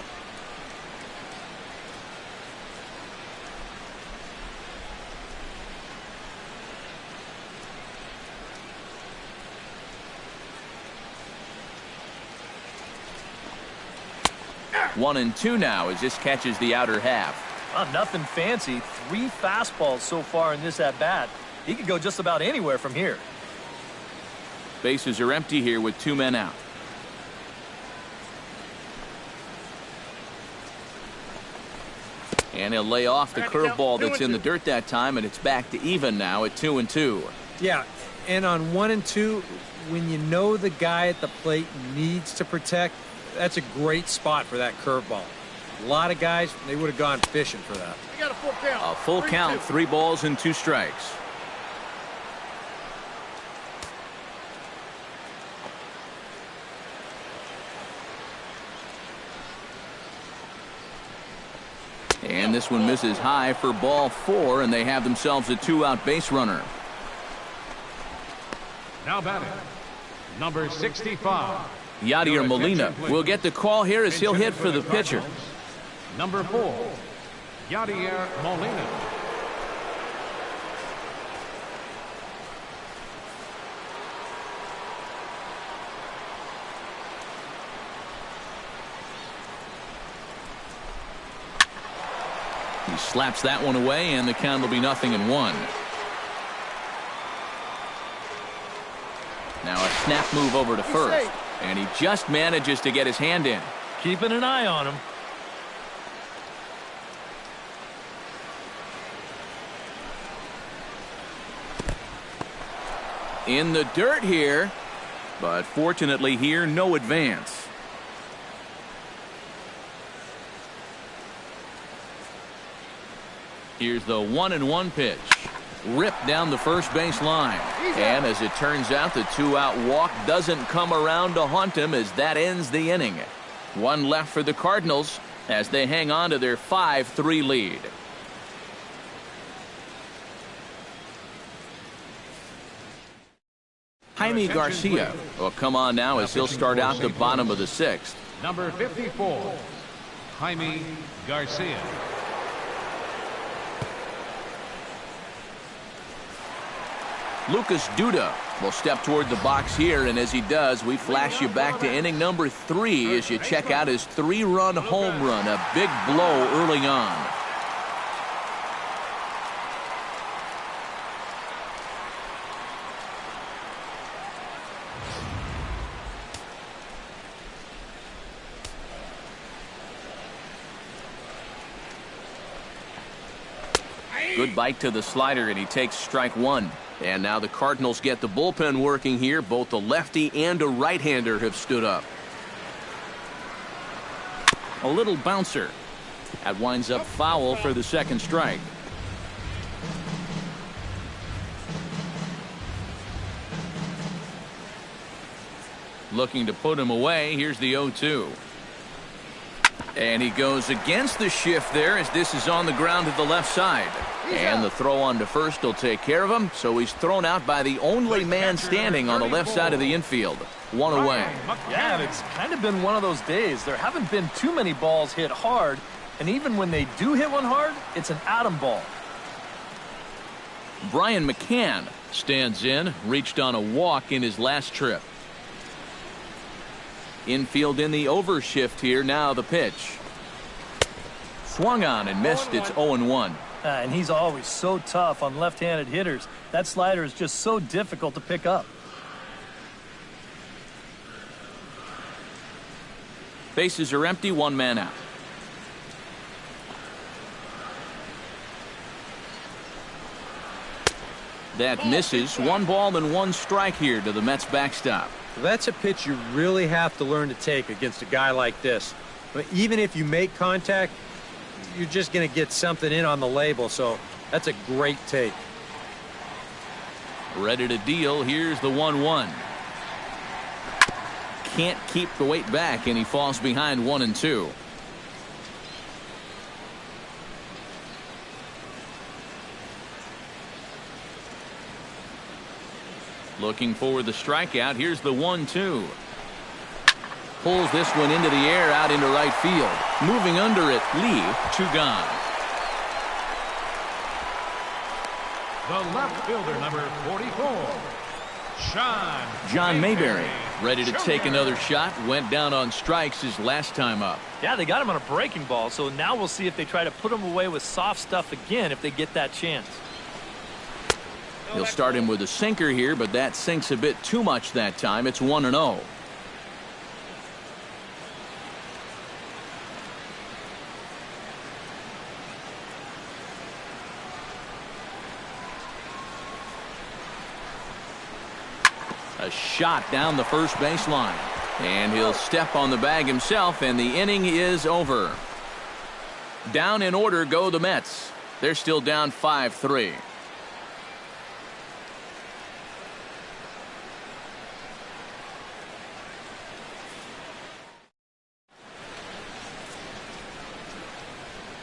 One and two now as this catches the outer half.
Nothing fancy. 3 fastballs so far in this at-bat. He could go just about anywhere from here.
Bases are empty here with 2 men out. And he'll lay off the curveball that's in the dirt that time, and it's back to even now at 2-2.
Yeah, and on 1 and 2, when you know the guy at the plate needs to protect, that's a great spot for that curveball. A lot of guys, they would have gone fishing for that.
got a full count.
A full count, 3 balls and 2 strikes. And this one misses high for ball 4, and they have themselves a 2-out base runner.
Now batting, number 65.
Yadier Molina will get the call here as he'll hit for the pitcher.
Number 4, Yadier Molina.
He slaps that one away, and the count will be 0-1. Now a snap move over to first, and he just manages to get his hand in.
Keeping an eye on him.
In the dirt here, But fortunately here, no advance. Here's the 1-1 pitch. Ripped down the first base line. And as it turns out, the 2-out walk doesn't come around to haunt him as that ends the inning. One left for the Cardinals as they hang on to their 5-3 lead. Jaime Garcia will come on now as he'll start out the bottom of the 6th.
Number 54, Jaime Garcia.
Lucas Duda will step toward the box here, and as he does, we flash you back to inning number 3 as you check out his 3-run home run, a big blow early on. Good bite to the slider, and he takes strike 1. And now the Cardinals get the bullpen working here. Both a lefty and a right-hander have stood up. A little bouncer. That winds up foul for the second strike. Looking to put him away. Here's the 0-2. And he goes against the shift there as this is on the ground to the left side. And the throw on to first will take care of him. So he's thrown out by the only man standing on the left side of the infield. One away.
Yeah, and it's kind of been one of those days. There haven't been too many balls hit hard. And even when they do hit one hard, it's an atom ball.
Brian McCann stands in, reached on a walk in his last trip. Infield in the overshift here. Now the pitch. Swung on and missed. It's 0-1.
And he's always so tough on left-handed hitters. That slider is just so difficult to pick up.
Bases are empty. One man out. That misses. 1 ball and 1 strike here to the Mets backstop.
That's a pitch you really have to learn to take against a guy like this. But even if you make contact, you're just going to get something in on the label. So that's a great take.
Ready to deal. Here's the 1-1. Can't keep the weight back, and he falls behind 1-2. Looking for the strikeout. Here's the 1-2. Pulls this one into the air out into right field. Moving under it, Lee, 2 gone.
The left fielder, number 44,
John Mayberry, ready to take another shot. Went down on strikes his last time up.
Yeah, they got him on a breaking ball, so now we'll see if they try to put him away with soft stuff again if they get that chance.
He'll start him with a sinker here, but that sinks a bit too much that time. It's 1-0. A shot down the first baseline. And he'll step on the bag himself, and the inning is over. Down in order go the Mets. They're still down 5-3.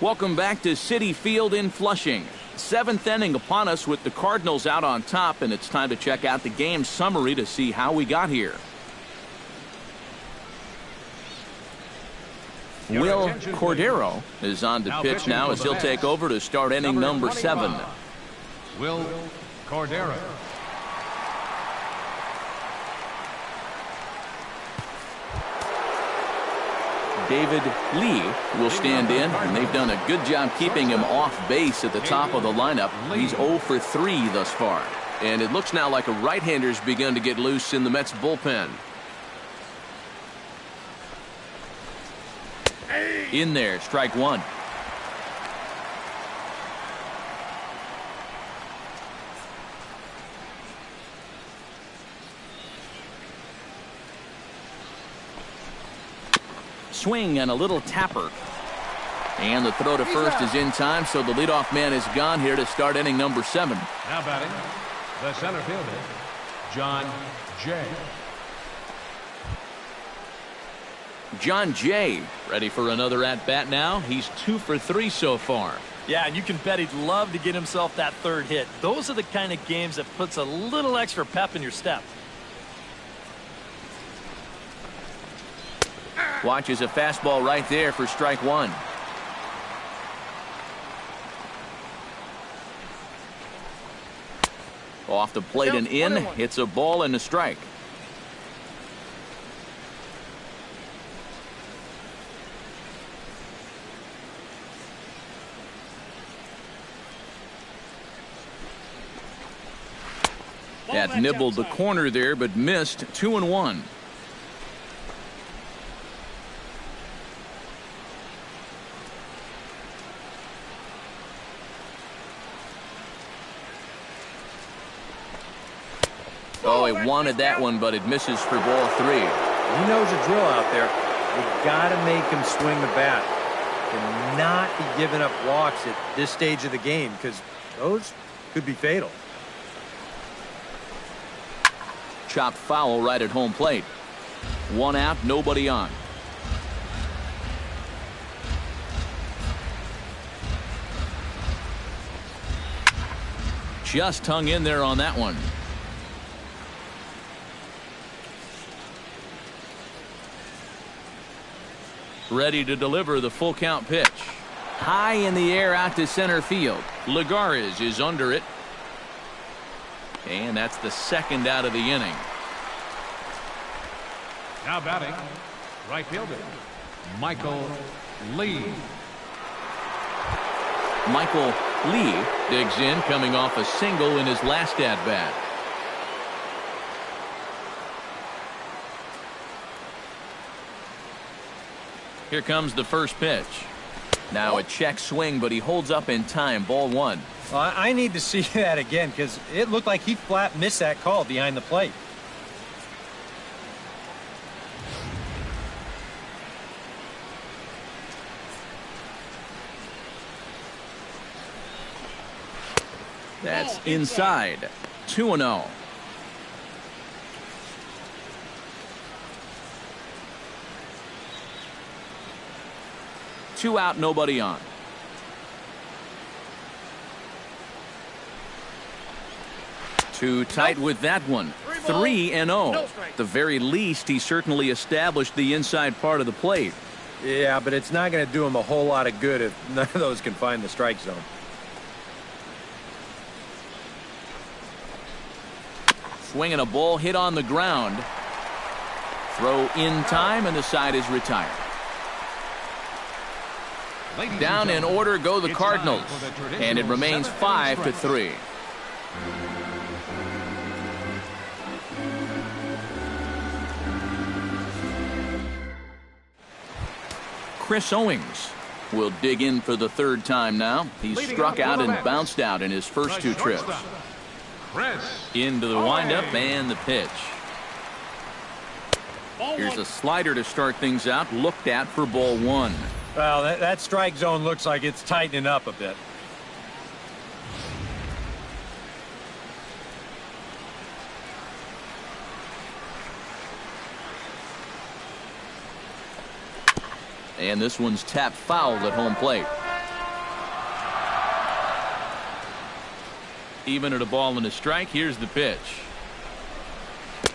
Welcome back to Citi Field in Flushing. 7th inning upon us with the Cardinals out on top, and it's time to check out the game summary to see how we got here. Will Cordero is on to pitch now as he'll take over to start inning number 7.
Will Cordero.
David Lee will stand in, and they've done a good job keeping him off base at the top of the lineup. He's 0 for 3 thus far. And it looks now like a right-hander's begun to get loose in the Mets bullpen. In there, strike 1. swing and a little tapper. And the throw to first is in time, so the leadoff man is gone here to start inning number 7.
Now batting, the center fielder, John Jay.
John Jay ready for another at-bat now. He's 2 for 3 so far.
Yeah, and you can bet he'd love to get himself that third hit. Those are the kind of games that puts a little extra pep in your step.
Watches a fastball right there for strike 1. Off the plate and in. It's a ball and a strike. That nibbled the corner there, but missed. 2-1. Oh, he wanted that one, but it misses for ball 3.
He knows the drill out there. You got to make him swing the bat. Cannot be giving up walks at this stage of the game because those could be fatal.
Chopped foul right at home plate. 1 out, nobody on. Just hung in there on that one. Ready to deliver the full count pitch. High in the air out to center field. Lagares is under it. And that's the second out of the inning.
Now batting, right fielder, Michael Lee.
Michael Lee digs in, coming off a single in his last at-bat. Here comes the first pitch. Now a check swing, but he holds up in time. Ball 1.
Well, I need to see that again because it looked like he flat missed that call behind the plate.
That's inside. 2-0. Two out, nobody on. Too tight with that one. 3-0. The very least, he certainly established the inside part of the plate.
Yeah, but it's not going to do him a whole lot of good if none of those can find the strike zone.
Swinging a ball hit on the ground. Throw in time, and the side is retired. Down in order go the Cardinals, and it remains 5-3. Chris Owings will dig in for the third time now. He's struck out and bounced out in his first 2 trips. Into the windup and the pitch. Here's a slider to start things out, looked at for ball 1.
Well, that strike zone looks like it's tightening up a bit.
And this one's tapped foul at home plate. Even at a ball and a strike, here's the pitch.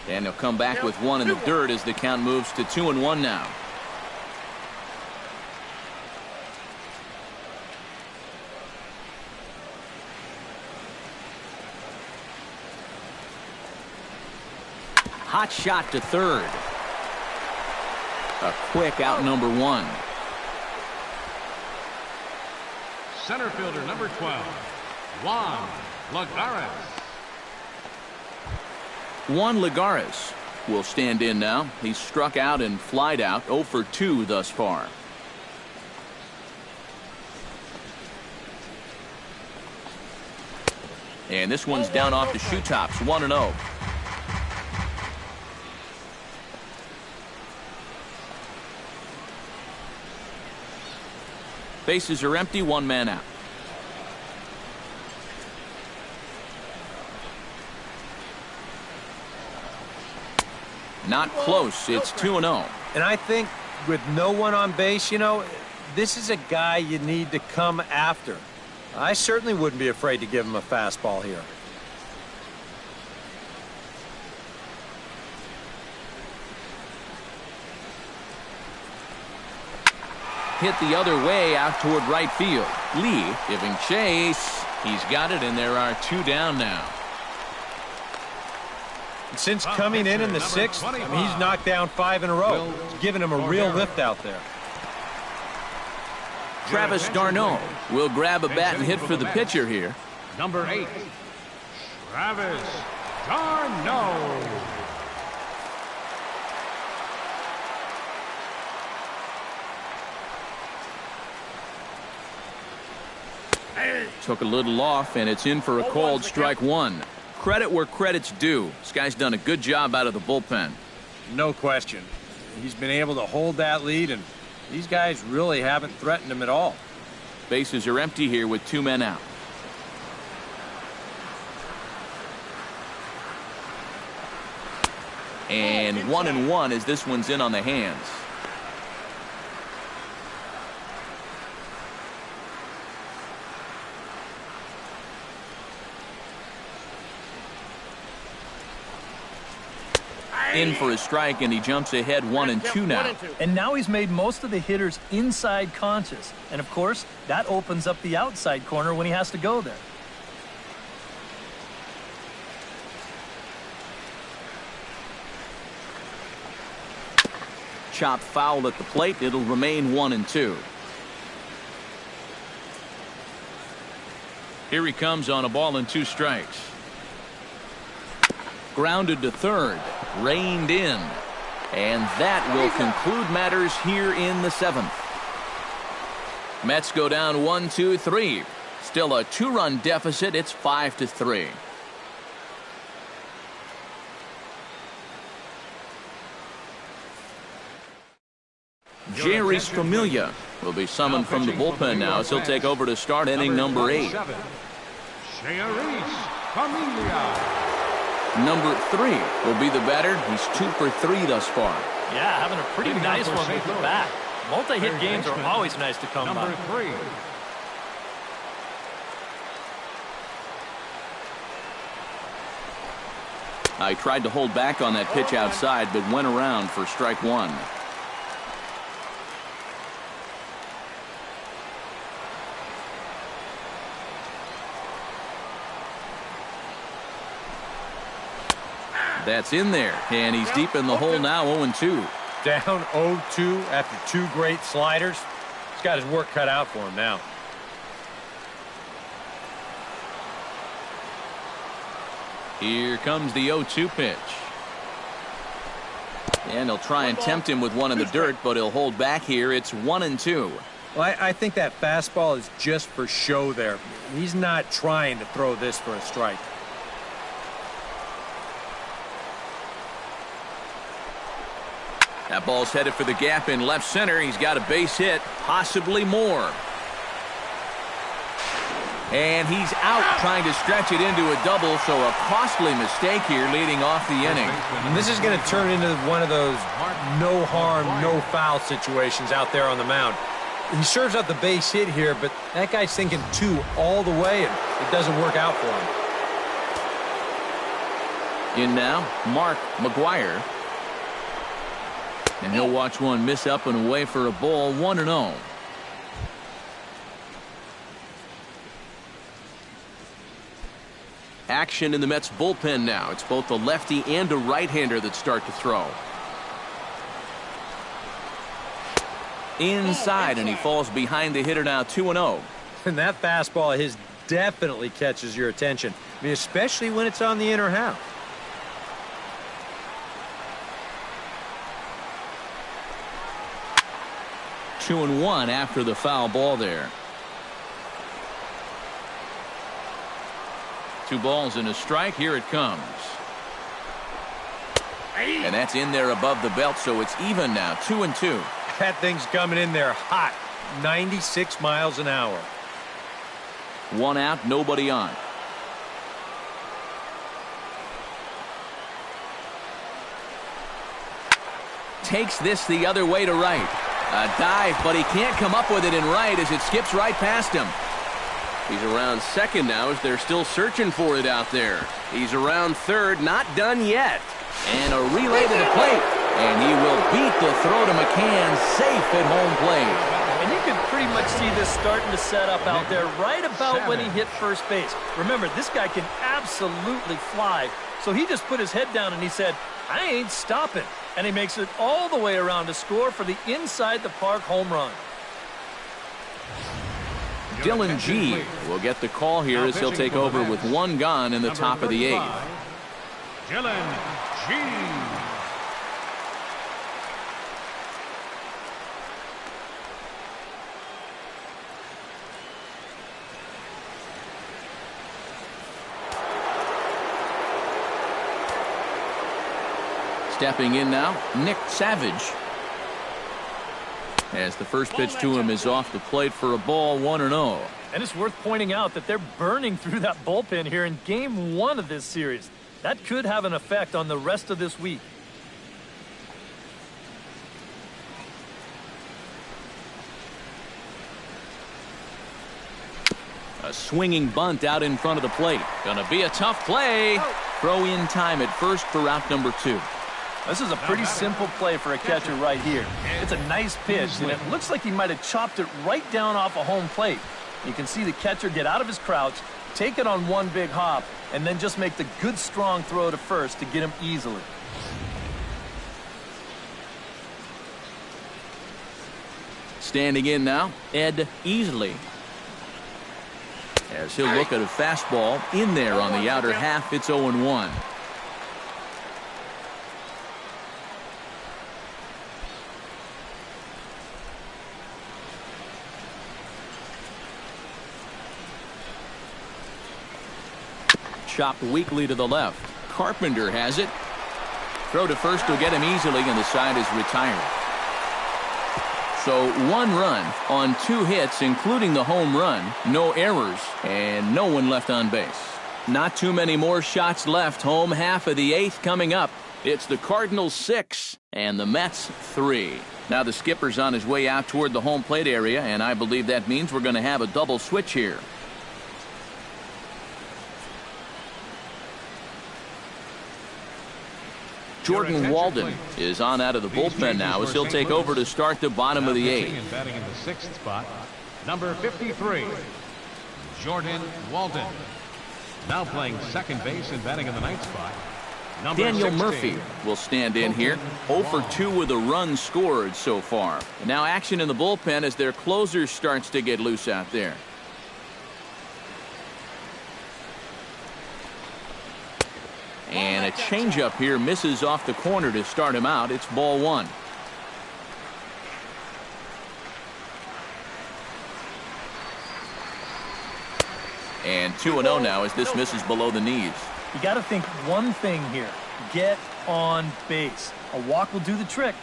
And he'll come back with one in the dirt as the count moves to 2-1 now. Hot shot to third. A quick out number 1.
Center fielder number 12, Juan Lagares.
Juan Lagares will stand in now. He's struck out and flied out. 0 for 2 thus far. And this one's down off the shoe tops. 1-0. Bases are empty, one man out. Not close. It's 2-0.
And I think with no one on base, this is a guy you need to come after. I certainly wouldn't be afraid to give him a fastball here.
Hit the other way out toward right field. Lee giving chase. He's got it, and there are 2 down now.
And since coming in the 6th, he's knocked down 5 in a row. It's given him a real lift out there.
Travis d'Arnaud will grab a bat and hit for the pitcher here.
Number 8, Travis d'Arnaud.
Took a little off, and it's in for a called strike 1. Credit where credit's due. This guy's done a good job out of the bullpen.
No question. He's been able to hold that lead, and these guys really haven't threatened him at all.
Bases are empty here with 2 men out. And 1-1 as this one's in on the hands. In for a strike, and he jumps ahead 1-2 now.
And now he's made most of the hitters inside conscious. And, of course, that opens up the outside corner when he has to go there.
Chop foul at the plate. It'll remain 1-2. Here he comes on a ball and 2 strikes. Grounded to third. Reined in. And that will conclude matters here in the 7th. Mets go down 1-2-3. Still a 2-run deficit. It's 5-3. Jerry Familia will be summoned from the bullpen now, so he'll take over to start inning number 8.
Jerry Familia.
Number 3 will be the batter. He's 2 for 3 thus far.
Yeah, having a pretty nice one with the bat. Multi-hit games are always nice to come by.
Number 3.
I tried to hold back on that pitch outside, but went around for strike 1. That's in there, and he's deep in the hole now, 0-2.
Down 0-2 after 2 great sliders. He's got his work cut out for him now.
Here comes the 0-2 pitch. And he'll try and tempt him with one in the dirt, but he'll hold back here. It's 1-2.
Well, I think that fastball is just for show there. He's not trying to throw this for a strike.
That ball's headed for the gap in left center. He's got a base hit, possibly more. And he's out trying to stretch it into a double, so a costly mistake here leading off the inning.
And this is going to turn into one of those no harm, no foul situations out there on the mound. He serves out the base hit here, but that guy's thinking 2 all the way, and it doesn't work out for him.
In now, Mark McGuire. And he'll watch one miss up and away for a ball, 1-0. Action in the Mets bullpen now. It's both a lefty and a right-hander that start to throw. Inside, and he falls behind the hitter now, 2-0.
And that fastball of his definitely catches your attention. I mean, especially when it's on the inner half.
Two and one after the foul ball there. 2 balls and a strike. Here it comes. And that's in there above the belt, so it's even now, 2-2.
That thing's coming in there hot. 96 miles an hour.
One out, nobody on. Takes this the other way to right. A dive, but he can't come up with it in right as it skips right past him. He's around second now as they're still searching for it out there. He's around third, not done yet. And a relay to the plate. And he will beat the throw to McCann, safe at home plate.
And you can pretty much see this starting to set up out there right about when he hit first base. Remember, this guy can absolutely fly. So he just put his head down and he said, I ain't stopping. And he makes it all the way around to score for the inside the park home run.
Dylan G will get the call here as he'll take over with one gone in the top of the eighth.
Dylan G.
Stepping in now, Nick Savage. As the first pitch to him is off the plate for a ball, 1-0.
And it's worth pointing out that they're burning through that bullpen here in game one of this series. That could have an effect on the rest of this week.
A swinging bunt out in front of the plate. Gonna be a tough play. Throw in time at first for out number 2.
This is a pretty simple play for a catcher right here. It's a nice pitch, and it looks like he might have chopped it right down off a home plate. You can see the catcher get out of his crouch, take it on one big hop, and then just make the good, strong throw to first to get him easily.
Standing in now, Ed Easley. As he'll look at a fastball in there on the outer half, it's 0-1. Chopped weakly to the left. Carpenter has it. Throw to first will get him easily, and the side is retired. So 1 run on 2 hits, including the home run, no errors, and no one left on base. Not too many more shots left. Home half of the 8th coming up. It's the Cardinals 6 and the Mets 3. Now the skipper's on his way out toward the home plate area, and I believe that means we're going to have a double switch here. Jordan Walden is on out of the bullpen now as he'll take over to start the bottom of the 8th.
And batting in the 6th spot, number 53, Jordan Walden. Now playing second base and batting in the 9th spot, number
Daniel
16.
Murphy will stand in here. 0 for 2 with a run scored so far. Now action in the bullpen as their closer starts to get loose out there. And a changeup here misses off the corner to start him out. It's ball 1. And 2-0 now as this misses below the knees.
You got to think one thing here. Get on base. A walk will do the trick.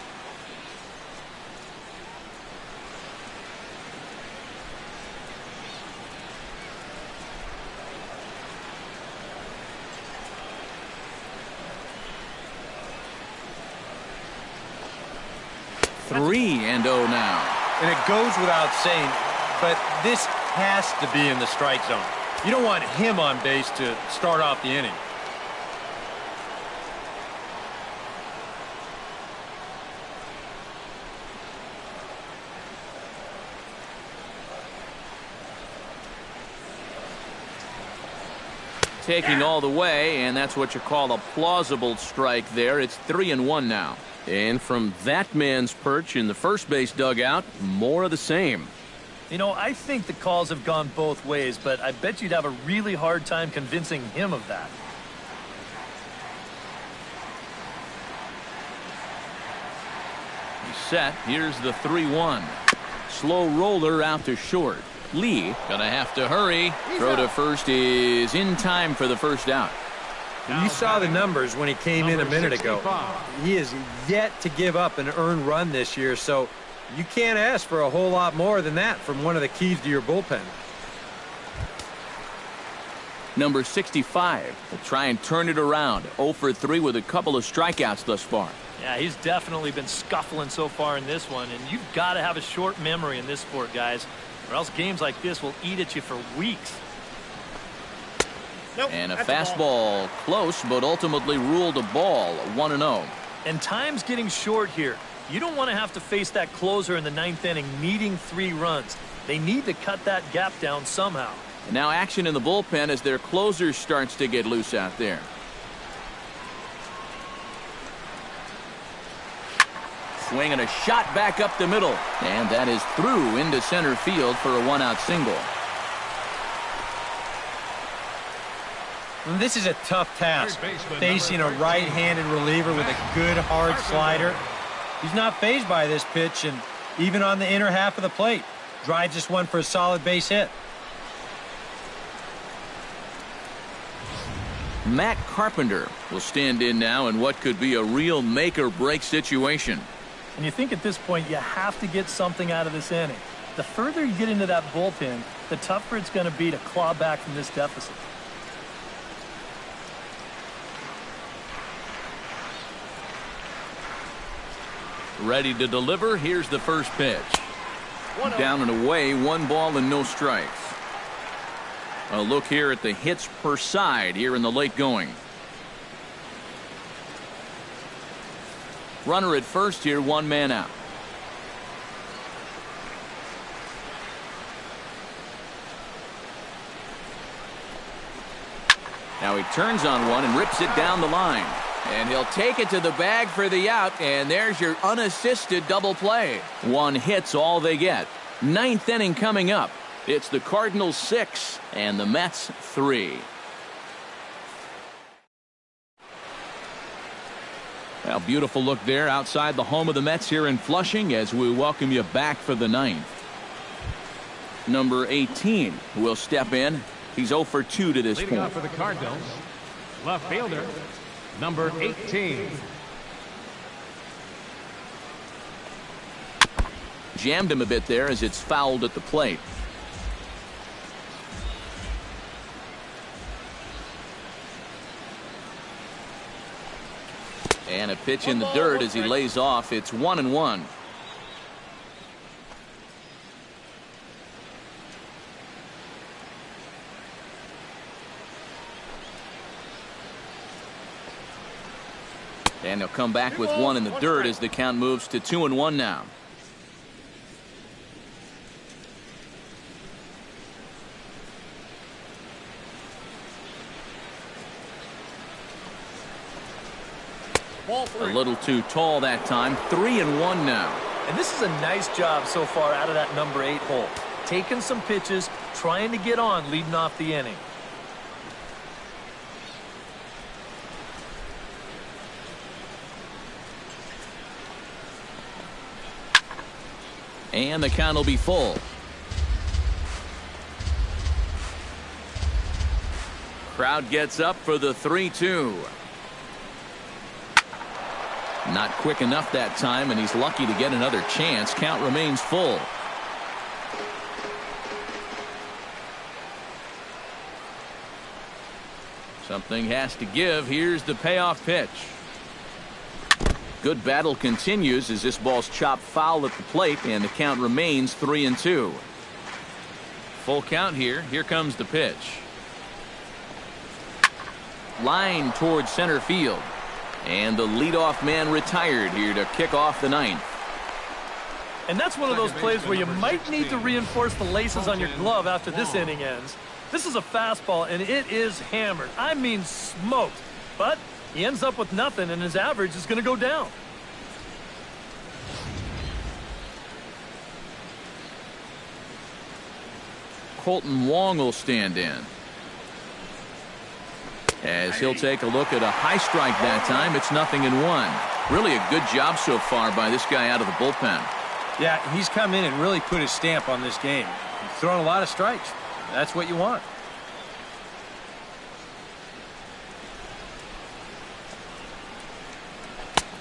Three and 0 now.
And it goes without saying, but this has to be in the strike zone. You don't want him on base to start off the inning.
Taking all the way, and that's what you call a plausible strike there. It's 3-1 now. And from that man's perch in the first base dugout, more of the same.
You know, I think the calls have gone both ways, but I bet you'd have a really hard time convincing him of that.
He's set. Here's the 3-1. Slow roller out to short. Lee gonna have to hurry. Throw to first is in time for the first out.
You saw the numbers when he came in a minute ago. He is yet to give up an earned run this year, so You can't ask for a whole lot more than that from one of the keys to your bullpen.
Number 65 will try and turn it around. 0 for 3 with a couple of strikeouts thus far.
Yeah, he's definitely been scuffling so far in this one, and you've got to have a short memory in this sport, guys, or else games like this will eat at you for weeks.
Nope,
And a
that's
fastball close, but ultimately ruled a ball. 1-0.
And time's getting short here. You don't want to have to face that closer in the 9th inning needing 3 runs. They need to cut that gap down somehow.
And now action in the bullpen as their closer starts to get loose out there. Swing and a shot back up the middle. And that is through into center field for a 1-out single.
And this is a tough task, facing a right-handed reliever with a good hard slider. He's not fazed by this pitch, and even on the inner half of the plate, drives this one for a solid base hit.
Matt Carpenter will stand in now in what could be a real make-or-break situation.
And you think at this point you have to get something out of this inning. The further you get into that bullpen, the tougher it's going to be to claw back from this deficit.
Ready to deliver. Here's the first pitch. Down and away, 1 ball and no strikes. A look here at the hits per side here in the late going. Runner at first here, 1 man out. Now he turns on one and rips it down the line. And he'll take it to the bag for the out, and there's your unassisted double play. 1 hit's all they get. 9th inning coming up. It's the Cardinals 6 and the Mets 3. Well, beautiful look there outside the home of the Mets here in Flushing as we welcome you back for the 9th. Number 18 will step in. He's 0 for 2 to this
Leading
point.
off for the Cardinals, left fielder, number 18.
Jammed him a bit there as it's fouled at the plate. And a pitch in the dirt as he lays off. It's 1-1. And he'll come back with 1 in the dirt as the count moves to 2-1 now. A little too tall that time. 3-1 now.
And this is a nice job so far out of that number 8 hole. Taking some pitches, trying to get on leading off the inning.
And the count will be full. Crowd gets up for the 3-2. Not quick enough that time, and he's lucky to get another chance. Count remains full. Something has to give. Here's the payoff pitch. Good battle continues as this ball's chopped foul at the plate, and the count remains 3-2. Full count here. Here comes the pitch. Line towards center field. And the leadoff man retired here to kick off the 9th.
And that's one of those plays where you might need to reinforce the laces on your glove after this inning ends. This is a fastball, and it is hammered. I mean smoked. But he ends up with nothing, and his average is going to go down.
Colton Wong will stand in. As he'll take a look at a high strike that time. It's 0-1. Really a good job so far by this guy out of the bullpen.
Yeah, he's come in and really put his stamp on this game. He's thrown a lot of strikes. That's what you want.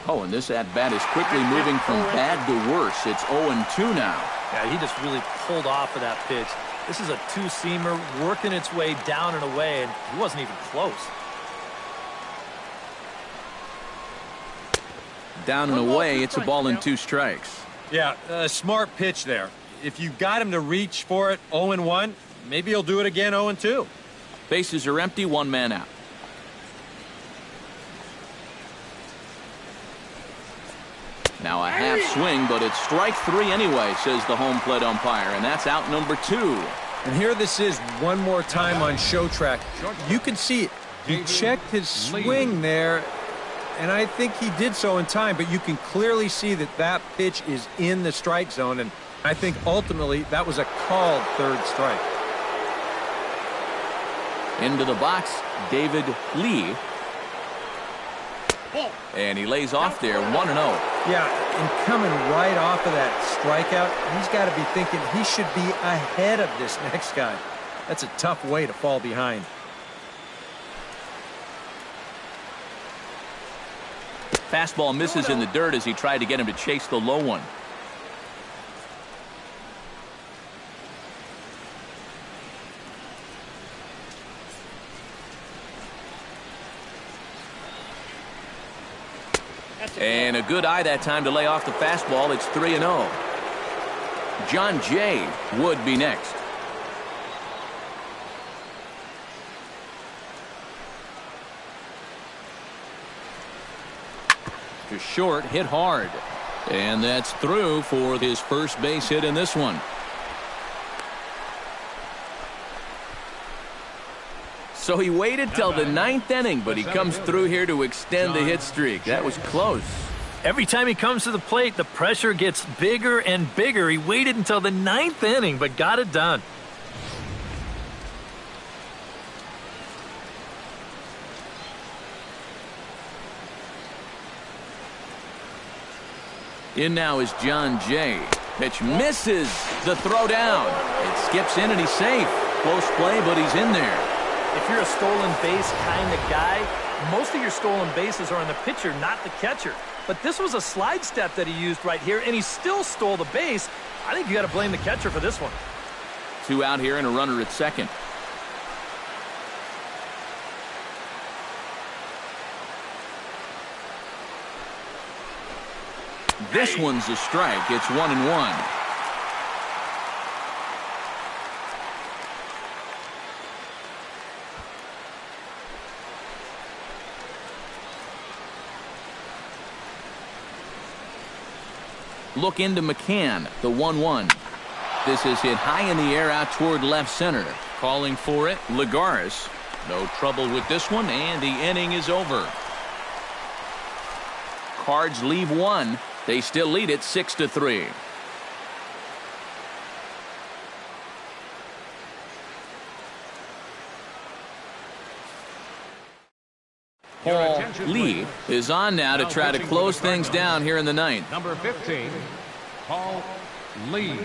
Oh, and this at-bat is quickly moving from bad to worse. It's 0-2 now.
Yeah, he just really pulled off of that pitch. This is a two-seamer working its way down and away, and he wasn't even close.
Down and away, it's a ball and 2 strikes.
Yeah, a smart pitch there. If you got him to reach for it 0-1, maybe he'll do it again 0-2.
Bases are empty, 1 man out. Now a half swing, but it's strike 3 anyway, says the home plate umpire, and that's out number 2.
And here this is one more time on show track. You can see it. He checked his swing there, and I think he did so in time, but you can clearly see that that pitch is in the strike zone, and I think ultimately that was a called third strike.
Into the box, David Lee. And he lays off there, 1-0.
Yeah, and coming right off of that strikeout, he's got to be thinking he should be ahead of this next guy. That's a tough way to fall behind.
Fastball misses in the dirt as he tried to get him to chase the low one. And a good eye that time to lay off the fastball. It's 3-0. John Jay would be next. To short, hit hard. And that's through for his first base hit in this one. So he waited till the 9th inning, but he comes through here to extend the hit streak. That was close.
Every time he comes to the plate, the pressure gets bigger and bigger. He waited until the 9th inning, but got it done.
In now is John Jay. Pitch misses the throw down. It skips in and he's safe. Close play, but he's in there.
If you're a stolen base kind of guy, most of your stolen bases are on the pitcher, not the catcher. But this was a slide step that he used right here, and he still stole the base. I think you got to blame the catcher for this one.
2 out here and a runner at second. This one's a strike. It's 1-1. Look into McCann, the 1-1. This is hit high in the air out toward left center. Calling for it, Lagares. No trouble with this one, and the inning is over. Cards leave 1. They still lead it 6-3. Paul Lee is on now to try to close things down here in the 9th.
Number 15, Paul Lee.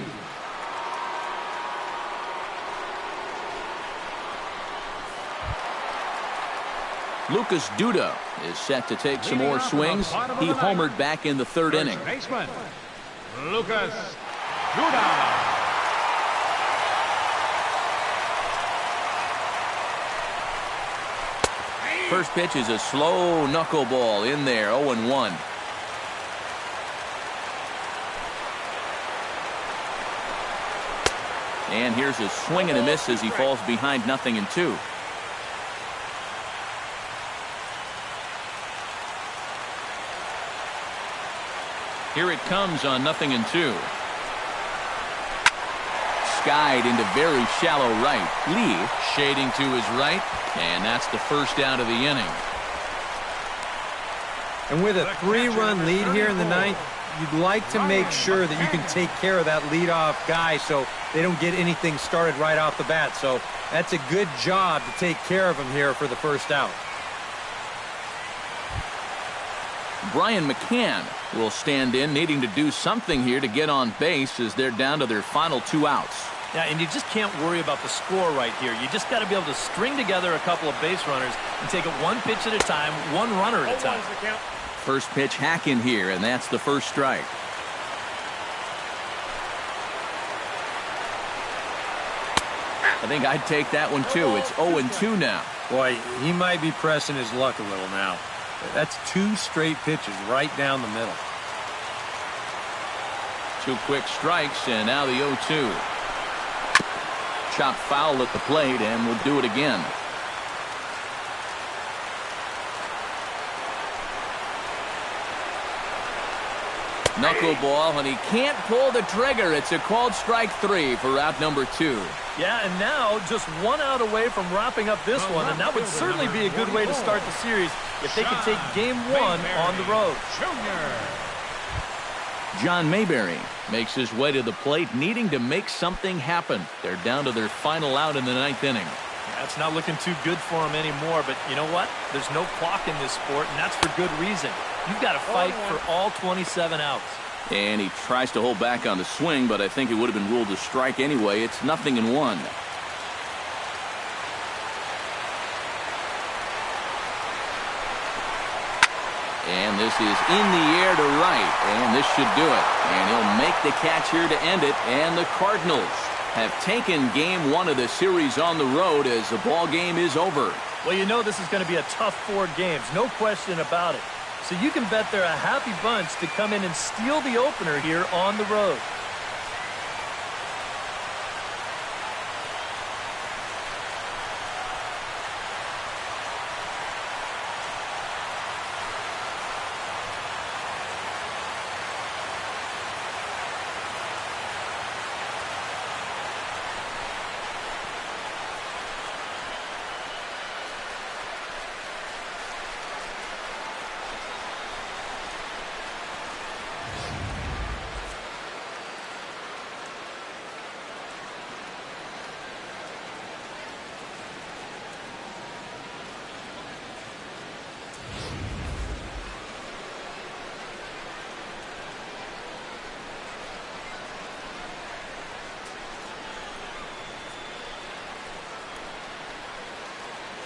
Lucas Duda is set to take some more swings. He homered back in the 3rd inning.
Baseman, Lucas Duda.
First pitch is a slow knuckleball in there, 0-1. And here's a swing and a miss as he falls behind 0-2. Here it comes on 0-2. Skied into very shallow right. Lee shading to his right, and that's the first out of the inning.
And with a 3-run lead here in the 9th, you'd like to make sure that you can take care of that leadoff guy so they don't get anything started right off the bat. So that's a good job to take care of him here for the first out.
Brian McCann will stand in, needing to do something here to get on base as they're down to their final 2 outs.
Yeah, and you just can't worry about the score right here. You just got to be able to string together a couple of base runners and take it 1 pitch at a time, 1 runner at a time.
First pitch hacking here, and that's the first strike. I think I'd take that one too. It's 0-2 now.
Boy, he might be pressing his luck a little now. That's 2 straight pitches right down the middle.
2 quick strikes, and now the 0-2. Chop foul at the plate, and we'll do it again. Knuckleball, and he can't pull the trigger. It's a called strike 3 for out number 2.
Yeah, and now just 1 out away from wrapping up this one, and that would certainly be a good way to start the series if they could take game 1 on the road.
John Mayberry makes his way to the plate, needing to make something happen. They're down to their final out in the 9th inning.
That's not looking too good for him anymore, but you know what? There's no clock in this sport, and that's for good reason. You've got to fight for all 27 outs.
And he tries to hold back on the swing, but I think it would have been ruled a strike anyway. It's 0-1. And this is in the air to right, and this should do it. And he'll make the catch here to end it, and the Cardinals have taken game 1 of the series on the road as the ball game is over.
Well, you know this is going to be a tough 4 games, no question about it. So you can bet they're a happy bunch to come in and steal the opener here on the road.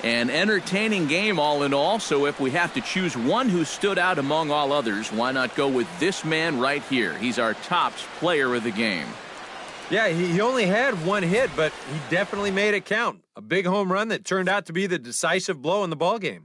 An entertaining game all in all, so if we have to choose one who stood out among all others, why not go with this man right here? He's our top player of the game.
Yeah, he only had 1 hit, but he definitely made it count. A big home run that turned out to be the decisive blow in the ballgame.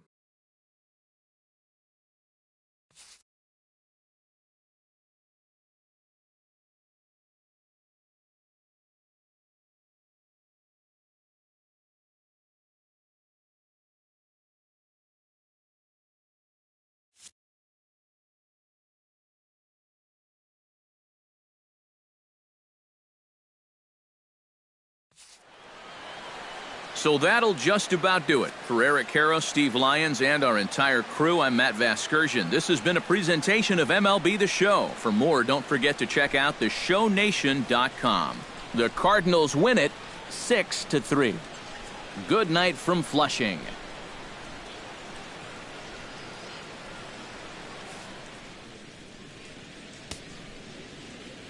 So that'll just about do it. For Eric Karros, Steve Lyons, and our entire crew, I'm Matt Vasgersian. This has been a presentation of MLB The Show. For more, don't forget to check out theshownation.com. The Cardinals win it 6-3. Good night from Flushing.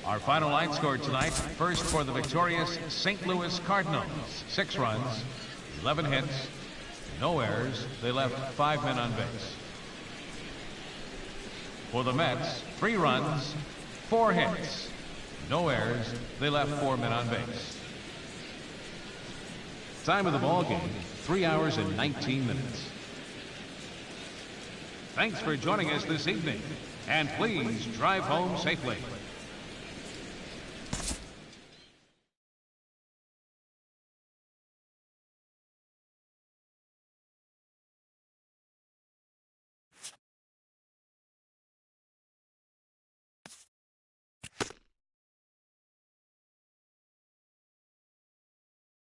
Our final line score tonight, first for the victorious St. Louis Cardinals. 6 runs, 11 hits, no errors. They left 5 men on base. For the Mets, 3 runs, 4 hits, no errors. They left 4 men on base. Time of the ball game, 3 hours and 19 minutes. Thanks for joining us this evening, and please drive home safely.